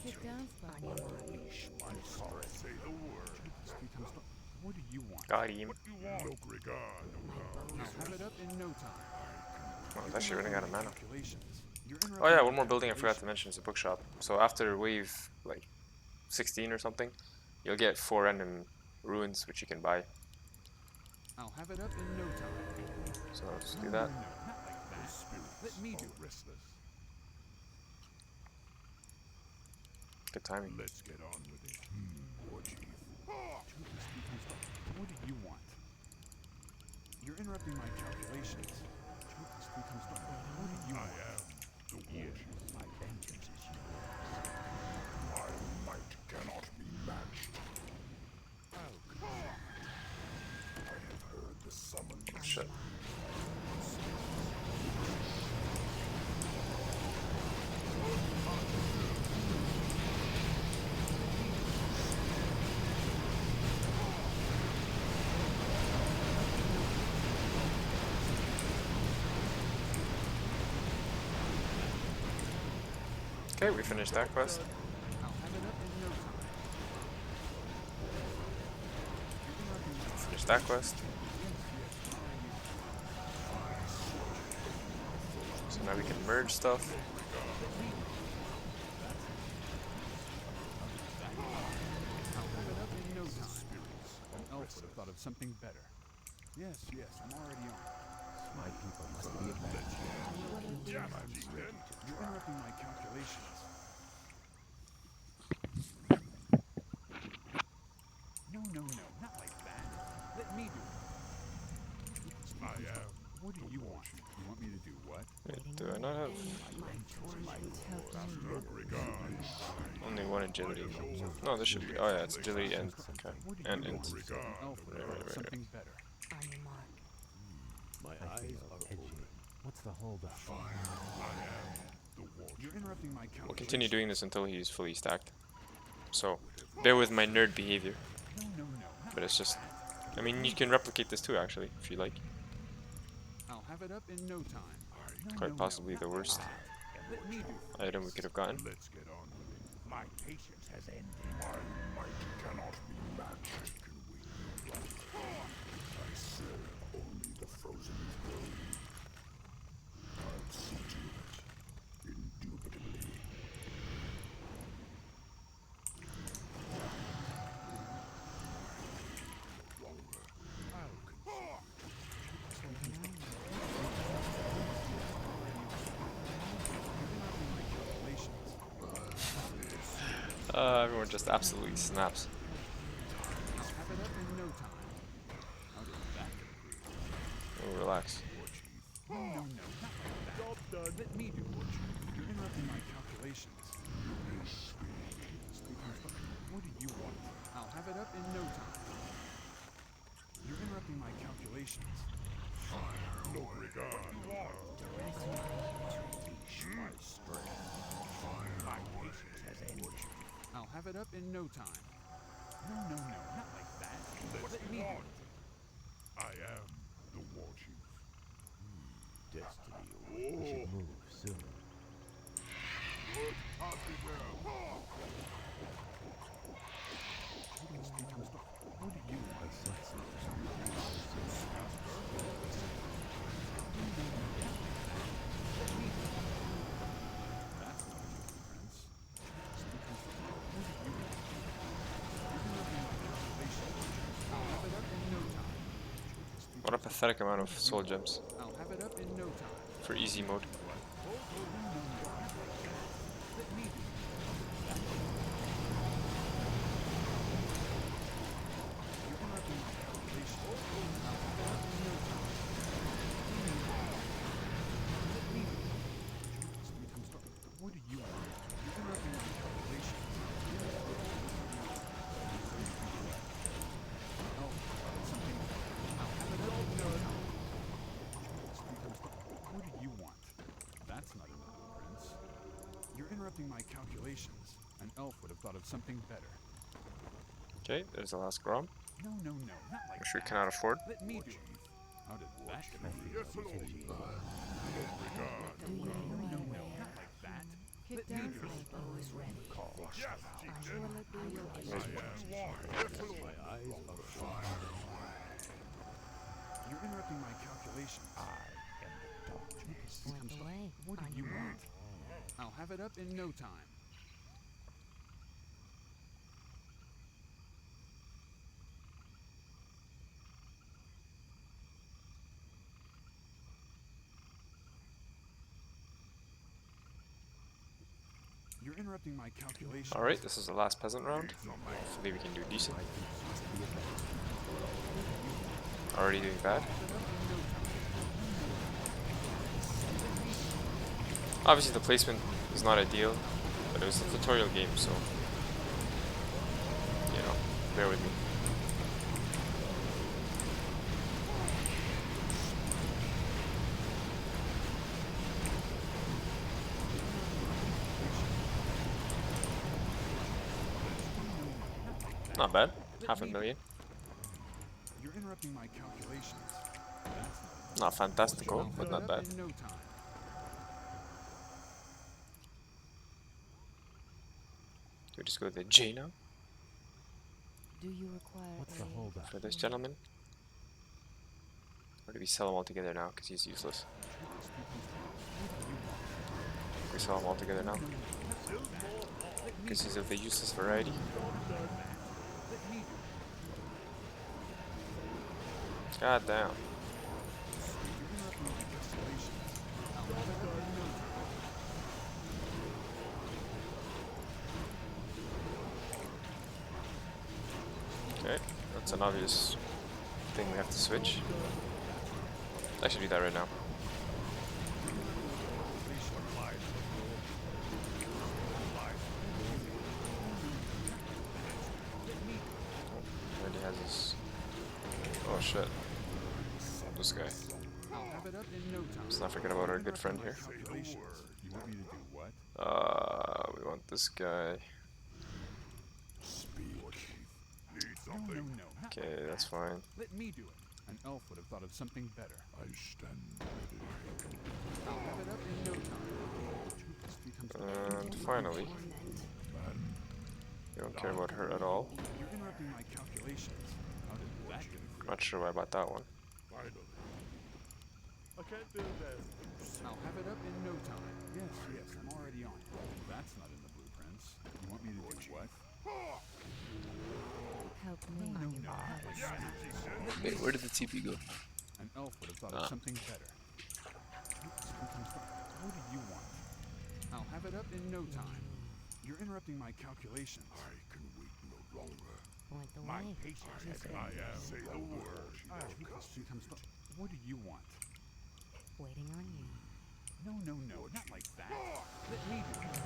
[SPEAKER 4] Sit down, Spotty.
[SPEAKER 3] Unleash my sorrow. Say the word.
[SPEAKER 2] What do you want?
[SPEAKER 1] Got him.
[SPEAKER 3] What you want? No regard, no
[SPEAKER 2] I'll have it up in no time.
[SPEAKER 1] Oh, I was actually running out of mana.
[SPEAKER 2] Calculations. You're
[SPEAKER 1] Oh
[SPEAKER 2] interrupting
[SPEAKER 1] yeah,
[SPEAKER 2] my
[SPEAKER 1] one more building I forgot to
[SPEAKER 2] calculations.
[SPEAKER 1] mention is a bookshop. So after wave like 16 or something, you'll get 4 random ruins which you can buy.
[SPEAKER 2] I'll have it up in no time.
[SPEAKER 1] So let's
[SPEAKER 2] No,
[SPEAKER 1] do
[SPEAKER 2] no,
[SPEAKER 1] that.
[SPEAKER 2] no, not like that. Let me do it.
[SPEAKER 3] Restless.
[SPEAKER 1] Good timing.
[SPEAKER 3] Let's get on with it. War Chief.
[SPEAKER 2] What do you want? You're interrupting my calculations. What do you
[SPEAKER 3] I
[SPEAKER 2] want?
[SPEAKER 3] am the War Chief. My vengeance is yours. My might cannot be matched. I have heard the summons.
[SPEAKER 1] Shit. Okay, we finished that quest.
[SPEAKER 2] I'll have it up in no time.
[SPEAKER 1] Finished that quest. So now we can merge stuff.
[SPEAKER 2] I'll have it up in no time. An elf would have thought of something better. Yes, yes, I'm already on it.
[SPEAKER 5] My people must be avenged.
[SPEAKER 2] You're interrupting my calculations. No, no, no, not like that. Let me do it.
[SPEAKER 3] I am.
[SPEAKER 2] What do you want? You want me to do what?
[SPEAKER 1] Wait, do I not have
[SPEAKER 4] My torment helps me.
[SPEAKER 3] No regard.
[SPEAKER 1] only one agility? No, this should be. Oh yeah, it's agility and okay,
[SPEAKER 2] What do
[SPEAKER 1] and
[SPEAKER 2] you
[SPEAKER 1] int.
[SPEAKER 2] want?
[SPEAKER 3] Regard.
[SPEAKER 2] An elf would have thought of something better.
[SPEAKER 4] On your mark.
[SPEAKER 3] My
[SPEAKER 5] I
[SPEAKER 3] eyes
[SPEAKER 5] feel
[SPEAKER 3] are
[SPEAKER 5] edgy.
[SPEAKER 3] open.
[SPEAKER 5] What's the hold up?
[SPEAKER 3] I am the War
[SPEAKER 2] You're interrupting my calculations.
[SPEAKER 1] We'll continue doing this until he's fully stacked. So bear with my nerd behavior,
[SPEAKER 2] No, no, no, not
[SPEAKER 1] but it's
[SPEAKER 2] like
[SPEAKER 1] just.
[SPEAKER 2] that.
[SPEAKER 1] I mean, you can replicate this too, actually, if you like.
[SPEAKER 2] I'll have it up in no time. No,
[SPEAKER 1] Quite
[SPEAKER 2] no,
[SPEAKER 1] possibly
[SPEAKER 2] no,
[SPEAKER 1] the
[SPEAKER 2] not like
[SPEAKER 1] worst
[SPEAKER 2] that. Let me do it.
[SPEAKER 1] item we could have gotten.
[SPEAKER 3] Let's get on with it. My patience has ended. My might cannot be matched. I can wait no longer. I serve only the frozen throne. I'll see to it. Indubitably. Longer. I'll
[SPEAKER 1] Everyone just absolutely snaps.
[SPEAKER 2] I'll have it up in no time. How did that go?
[SPEAKER 1] Oh, relax.
[SPEAKER 2] No, no, no, not like that. Let me do it. You're interrupting my calculations. What do you want? I'll have it up in no time. You're interrupting my calculations.
[SPEAKER 3] No regard. My strength. My patience has ended.
[SPEAKER 2] I'll have it up in no time. No, not like that. Let me do it.
[SPEAKER 3] I am the war chief.
[SPEAKER 5] Destiny awaits. We should move soon.
[SPEAKER 2] What do you want?
[SPEAKER 5] I sense something.
[SPEAKER 2] That's not enough, Prince. What do you want? You're interrupting my calculations. I'll have it up in no time.
[SPEAKER 1] What a pathetic amount of soul gems
[SPEAKER 2] I'll have it up in no time.
[SPEAKER 1] for easy mode.
[SPEAKER 2] Let me do it. You're interrupting my calculations. I'll have it up in no time. Let me do it. What do you want? You're interrupting my calculations. Oh, something. I'll have it up in no time. What do you want? That's not enough, Prince. You're interrupting my calculations. An elf would have thought of something better.
[SPEAKER 1] Okay, there's the last Grom,
[SPEAKER 2] No, not like
[SPEAKER 1] which we
[SPEAKER 2] that.
[SPEAKER 1] cannot afford.
[SPEAKER 2] Let me do it. How did that get me?
[SPEAKER 3] Yes, Lord. No regard.
[SPEAKER 4] Do you know my
[SPEAKER 2] Not
[SPEAKER 4] way?
[SPEAKER 2] like that.
[SPEAKER 4] Kick
[SPEAKER 2] Let me
[SPEAKER 4] down
[SPEAKER 2] do it.
[SPEAKER 4] my bow is ready.
[SPEAKER 3] Yes,
[SPEAKER 4] I will obey your
[SPEAKER 3] I
[SPEAKER 4] orders.
[SPEAKER 3] am war. Yes, Lord.
[SPEAKER 5] My eyes are fire.
[SPEAKER 2] You're interrupting my calculations.
[SPEAKER 5] I am the darkness.
[SPEAKER 4] Point the way.
[SPEAKER 2] What do
[SPEAKER 4] On
[SPEAKER 2] you
[SPEAKER 4] your
[SPEAKER 2] want?
[SPEAKER 4] mark.
[SPEAKER 2] I'll have it up in no time. You're interrupting my calculations.
[SPEAKER 1] Alright, this is the last peasant round. Hopefully we can do decent. Already doing bad. Obviously the placement is not ideal, but it was a tutorial game, so you know, bear with me. Not bad. 500,000.
[SPEAKER 2] You're interrupting my calculations. That's
[SPEAKER 1] Not fantastical, but not bad.
[SPEAKER 2] in no time.
[SPEAKER 1] We just go to the J now
[SPEAKER 4] Do you require
[SPEAKER 5] What's the
[SPEAKER 4] aid?
[SPEAKER 5] holdup?
[SPEAKER 1] for this gentleman. Or do we sell him all together now because he's useless? We sell him all together now because he's of the useless variety. God damn. Okay, that's an obvious thing we have to switch. I should do that right now. Already has his. Oh shit. This guy.
[SPEAKER 2] I'll have it up in no time.
[SPEAKER 1] Let's not forget about our good friend here.
[SPEAKER 2] Calculations. You want me to do what?
[SPEAKER 1] We want this guy.
[SPEAKER 2] No, not
[SPEAKER 1] Okay,
[SPEAKER 2] like
[SPEAKER 1] that's
[SPEAKER 2] that.
[SPEAKER 1] fine.
[SPEAKER 2] Let me do it. An elf would have thought of something better.
[SPEAKER 3] I stand ready.
[SPEAKER 2] I'll have it up in no time.
[SPEAKER 1] And finally, we don't care about her at all.
[SPEAKER 2] You're interrupting my calculations. How did that get me?
[SPEAKER 1] Not sure why about that one.
[SPEAKER 3] Finally. I can't do this.
[SPEAKER 2] I'll have it up in no time. Yes, I'm already on it. That's not in the blueprints. You want me to do what?
[SPEAKER 4] Help me on your mark.
[SPEAKER 1] Wait, where did the TP go?
[SPEAKER 2] An elf would have thought of something better. What do you want? I'll have it up in no time. You're interrupting my calculations.
[SPEAKER 3] I can wait no longer.
[SPEAKER 4] Point the
[SPEAKER 3] My
[SPEAKER 4] way.
[SPEAKER 3] patience
[SPEAKER 4] This
[SPEAKER 3] has
[SPEAKER 4] way.
[SPEAKER 3] I am say the word.
[SPEAKER 2] What do you want?
[SPEAKER 4] Waiting on you.
[SPEAKER 2] No, not like that. Let me do it.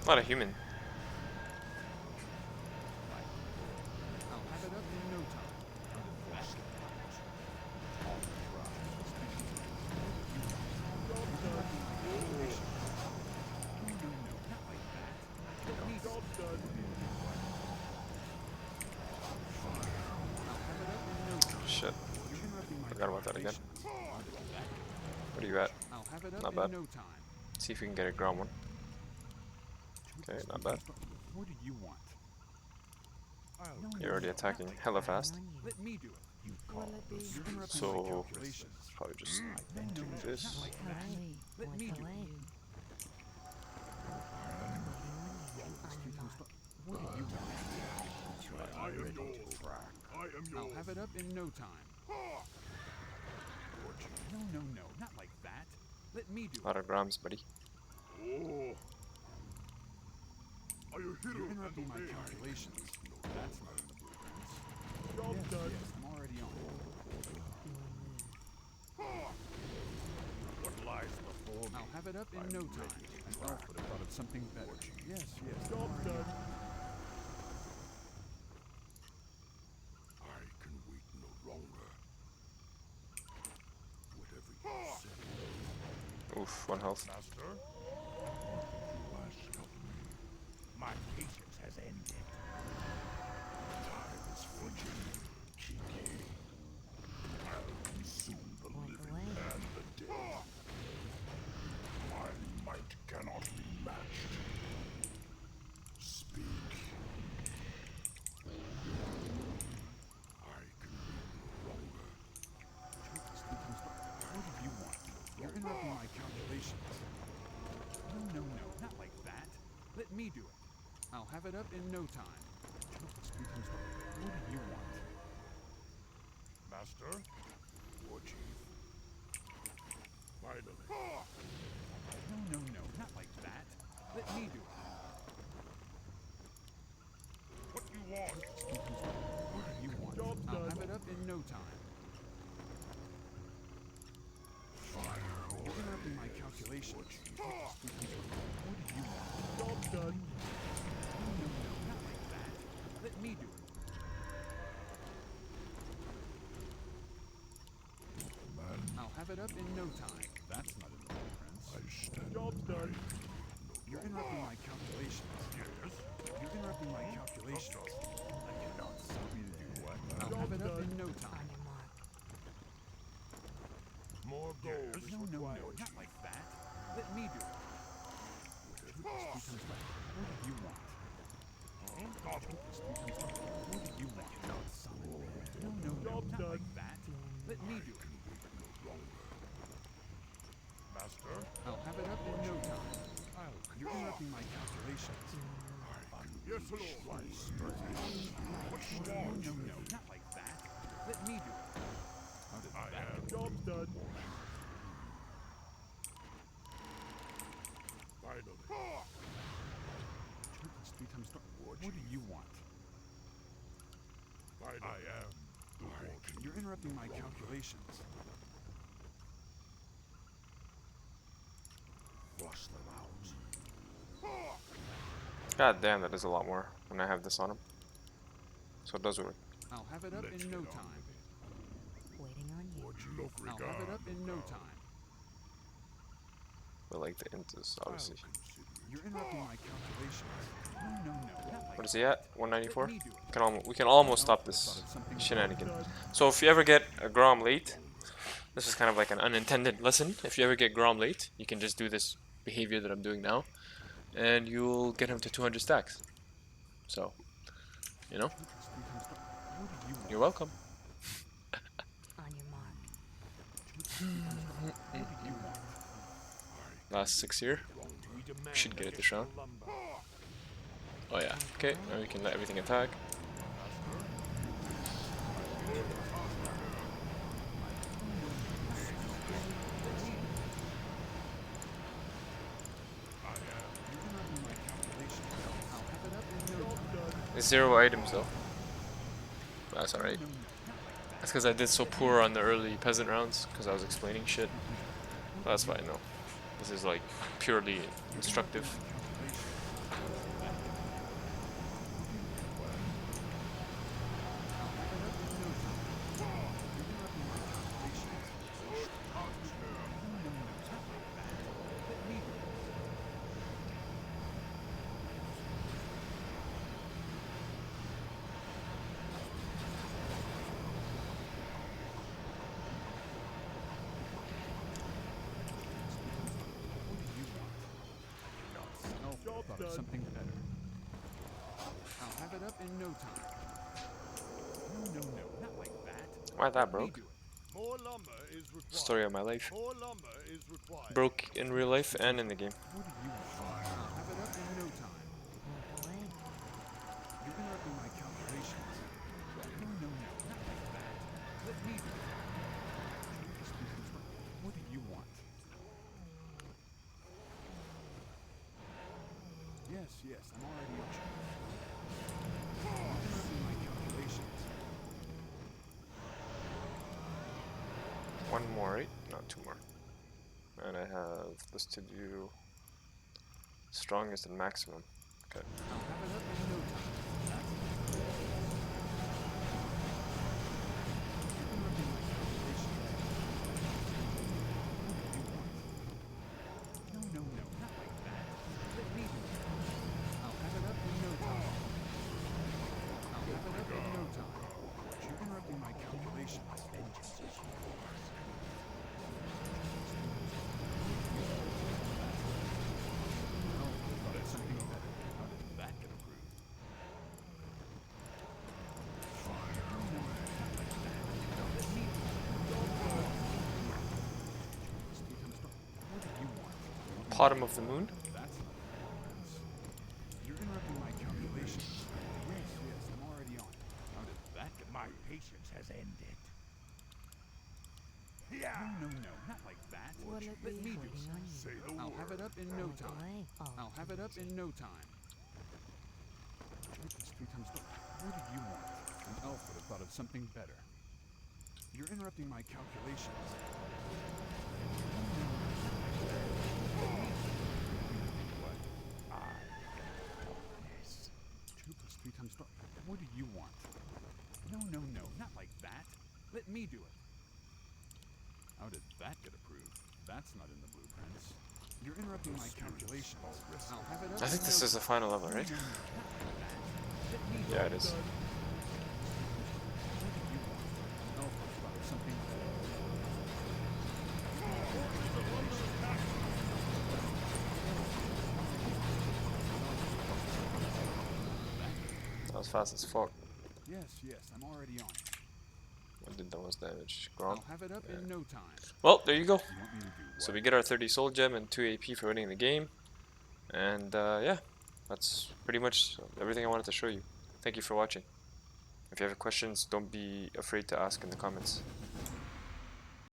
[SPEAKER 1] Not a human.
[SPEAKER 2] I'll have it up in no time.
[SPEAKER 1] Shit. Forgot about that again. What are you at?
[SPEAKER 2] I'll have it up
[SPEAKER 1] Not
[SPEAKER 2] in
[SPEAKER 1] bad.
[SPEAKER 2] no time.
[SPEAKER 1] See if we can get a ground one. Okay, not bad.
[SPEAKER 2] What do you want?
[SPEAKER 1] You're already attacking hella fast.
[SPEAKER 2] Let me do it.
[SPEAKER 4] Will it be?
[SPEAKER 2] You're interrupting
[SPEAKER 1] So,
[SPEAKER 2] my calculations.
[SPEAKER 1] probably just do this.
[SPEAKER 4] Hooray.
[SPEAKER 2] Let
[SPEAKER 4] What
[SPEAKER 2] me do
[SPEAKER 4] delay?
[SPEAKER 2] it.
[SPEAKER 4] On your mark.
[SPEAKER 2] What do you want?
[SPEAKER 3] I am yours. I am yours.
[SPEAKER 2] I'll have it up in no time. No, no, no, not like that. Let me do
[SPEAKER 1] A lot of grams, buddy.
[SPEAKER 3] Oh. Are you
[SPEAKER 2] it.
[SPEAKER 3] here?
[SPEAKER 2] You're interrupting my calculations. That's not in the blueprints.
[SPEAKER 3] Job
[SPEAKER 2] Yes,
[SPEAKER 3] done.
[SPEAKER 2] yes, I'm already on it.
[SPEAKER 3] What lies before me?
[SPEAKER 2] I'll have it up in no time. An elf would have thought of something better. Yes, yes, I'm
[SPEAKER 3] Job
[SPEAKER 2] already
[SPEAKER 3] done.
[SPEAKER 2] on it.
[SPEAKER 3] I can wait no longer. Whatever you say,
[SPEAKER 1] Oof, 1 health.
[SPEAKER 3] Master. You ask of me. My patience has ended. Time is fleeting, Kiki. I'll consume the
[SPEAKER 4] What
[SPEAKER 3] living
[SPEAKER 4] delay?
[SPEAKER 3] and the dead. My might cannot be matched. Speak. I can wait no longer.
[SPEAKER 2] What do you want? You're interrupting my calculations. No, no, no, not like that. Let me do it. I'll have it up in no time. What do you want?
[SPEAKER 3] Master? War Chief. Finally.
[SPEAKER 2] No, no, no, not like that. Let me do it.
[SPEAKER 3] What you want?
[SPEAKER 2] What do you want?
[SPEAKER 3] Job
[SPEAKER 2] I'll
[SPEAKER 3] done.
[SPEAKER 2] have it up in no time. You're interrupting my calculations. What do you want?
[SPEAKER 3] Job done.
[SPEAKER 2] No, no, no, not like that. Let me do it.
[SPEAKER 3] Man,
[SPEAKER 2] I'll have it up in no time. That's not in the blueprints.
[SPEAKER 3] I stand. Job done.
[SPEAKER 2] You're interrupting my calculations.
[SPEAKER 3] Yes.
[SPEAKER 2] You're interrupting my calculations. I cannot stop you to do what? I'll have it up in no
[SPEAKER 4] On
[SPEAKER 2] time.
[SPEAKER 4] your mark.
[SPEAKER 3] More gold is
[SPEAKER 2] No, no, no,
[SPEAKER 3] required.
[SPEAKER 2] not like that. Let me do it. What do you want?
[SPEAKER 3] Got it.
[SPEAKER 2] What do you want? No, no, no,
[SPEAKER 3] Job
[SPEAKER 2] not
[SPEAKER 3] done.
[SPEAKER 2] like that. Let me do it.
[SPEAKER 3] Master?
[SPEAKER 2] I'll have it up in no time. You're interrupting my calculations.
[SPEAKER 3] Yes, Lord. What you
[SPEAKER 2] No,
[SPEAKER 3] want?
[SPEAKER 2] no, no, not like that. Let me do it. How did
[SPEAKER 3] I
[SPEAKER 2] that
[SPEAKER 3] am.
[SPEAKER 2] go?
[SPEAKER 3] Job done. Finally.
[SPEAKER 2] What do you want?
[SPEAKER 3] Finally. I am the War Chief.
[SPEAKER 2] You're interrupting my calculations.
[SPEAKER 3] Flush them out.
[SPEAKER 1] God damn, that is a lot more when I have this on him. So it does work.
[SPEAKER 2] I'll have it up
[SPEAKER 3] Let's
[SPEAKER 2] in no
[SPEAKER 3] get on
[SPEAKER 2] time.
[SPEAKER 4] Waiting on you.
[SPEAKER 3] What you look
[SPEAKER 2] I'll have it up in no time.
[SPEAKER 1] But like the int is obviously.
[SPEAKER 2] You're interrupting my calculations. No, no, no, not like
[SPEAKER 1] What is he at? 194?
[SPEAKER 2] Let me do it.
[SPEAKER 1] We can almost stop this shenanigan. So if you ever get a Grom late, this is kind of like an unintended lesson. If you ever get Grom late, you can just do this behavior that I'm doing now, and you'll get him to 200 stacks. So, you know,
[SPEAKER 2] What do you want?
[SPEAKER 1] you're welcome.
[SPEAKER 4] On your mark.
[SPEAKER 2] What do you want?
[SPEAKER 1] Last 6 here. Should get it this round. Oh yeah. Okay, now we can let everything attack. There's 0 items though. That's alright. That's because I did so poor on the early peasant rounds, because I was explaining shit. That's fine though. This is like purely instructive.
[SPEAKER 2] it up in no time. No, no, no, not like that.
[SPEAKER 1] Why that
[SPEAKER 2] Let me
[SPEAKER 1] broke?
[SPEAKER 2] do it.
[SPEAKER 3] More lumber is required.
[SPEAKER 1] Story of my life.
[SPEAKER 3] More lumber is required.
[SPEAKER 1] Broke in real life and in the game.
[SPEAKER 2] What do you want? I'll have it up in no time.
[SPEAKER 4] Oh boy.
[SPEAKER 2] You're interrupting my calculations. No, no, no, not like that. Let me do it. What do you want? Yes, yes, I'm already on. You're interrupting my calculations.
[SPEAKER 1] One more, right? Not two more. And I have this to do strongest and maximum. Okay.
[SPEAKER 2] I'll have it up in no time. That's it. You're interrupting my calculations. What do you want? No, no, no, not like that. Let me do it. I'll have it up in no time. I'll have it up in no time. You're interrupting my calculations. Vengeance is yours. No, I thought it's something better. How did that get approved? Fine. No, no, not like that. Let me do it. Must become strong. What do you want?
[SPEAKER 1] Bottom of the moon?
[SPEAKER 2] That's not nice. You're interrupting my calculations. Yes, yes, I'm already on it. How did that get
[SPEAKER 3] My
[SPEAKER 2] approved?
[SPEAKER 3] patience has ended.
[SPEAKER 2] No, no, no, not like that.
[SPEAKER 4] Will it
[SPEAKER 2] Let
[SPEAKER 4] be
[SPEAKER 2] me do
[SPEAKER 4] waiting
[SPEAKER 2] it.
[SPEAKER 4] on you?
[SPEAKER 3] Say the
[SPEAKER 2] I'll
[SPEAKER 3] word.
[SPEAKER 2] have it up in no
[SPEAKER 4] Oh
[SPEAKER 2] time.
[SPEAKER 4] boy. Oh.
[SPEAKER 2] I'll have it up in no time. Truth is three times the. What do you want? An elf would have thought of something better. You're interrupting my calculations. What?
[SPEAKER 3] Yes.
[SPEAKER 2] 2 plus 3 times 12. What do you want? No, no, no, not like that. Let me do it. How did that get approved? That's not in the blueprints. You're interrupting my calculations. I'll have it up
[SPEAKER 1] I think
[SPEAKER 2] in
[SPEAKER 1] this
[SPEAKER 2] no
[SPEAKER 1] is the
[SPEAKER 2] time.
[SPEAKER 1] final level, right?
[SPEAKER 2] No, no, not like that. Let me do
[SPEAKER 1] Yeah, it is.
[SPEAKER 2] What do you want? An elf would have thought of something better.
[SPEAKER 1] That was fast as fuck.
[SPEAKER 2] Yes, yes, I'm already on it.
[SPEAKER 1] I did the most damage. Grom.
[SPEAKER 2] I'll have it up in no time.
[SPEAKER 1] Well, there you go.
[SPEAKER 2] You want me to do what?
[SPEAKER 1] So we get our 30 soul gem and 2 AP for winning the game. And yeah, that's pretty much everything I wanted to show you. Thank you for watching. If you have questions, don't be afraid to ask in the comments.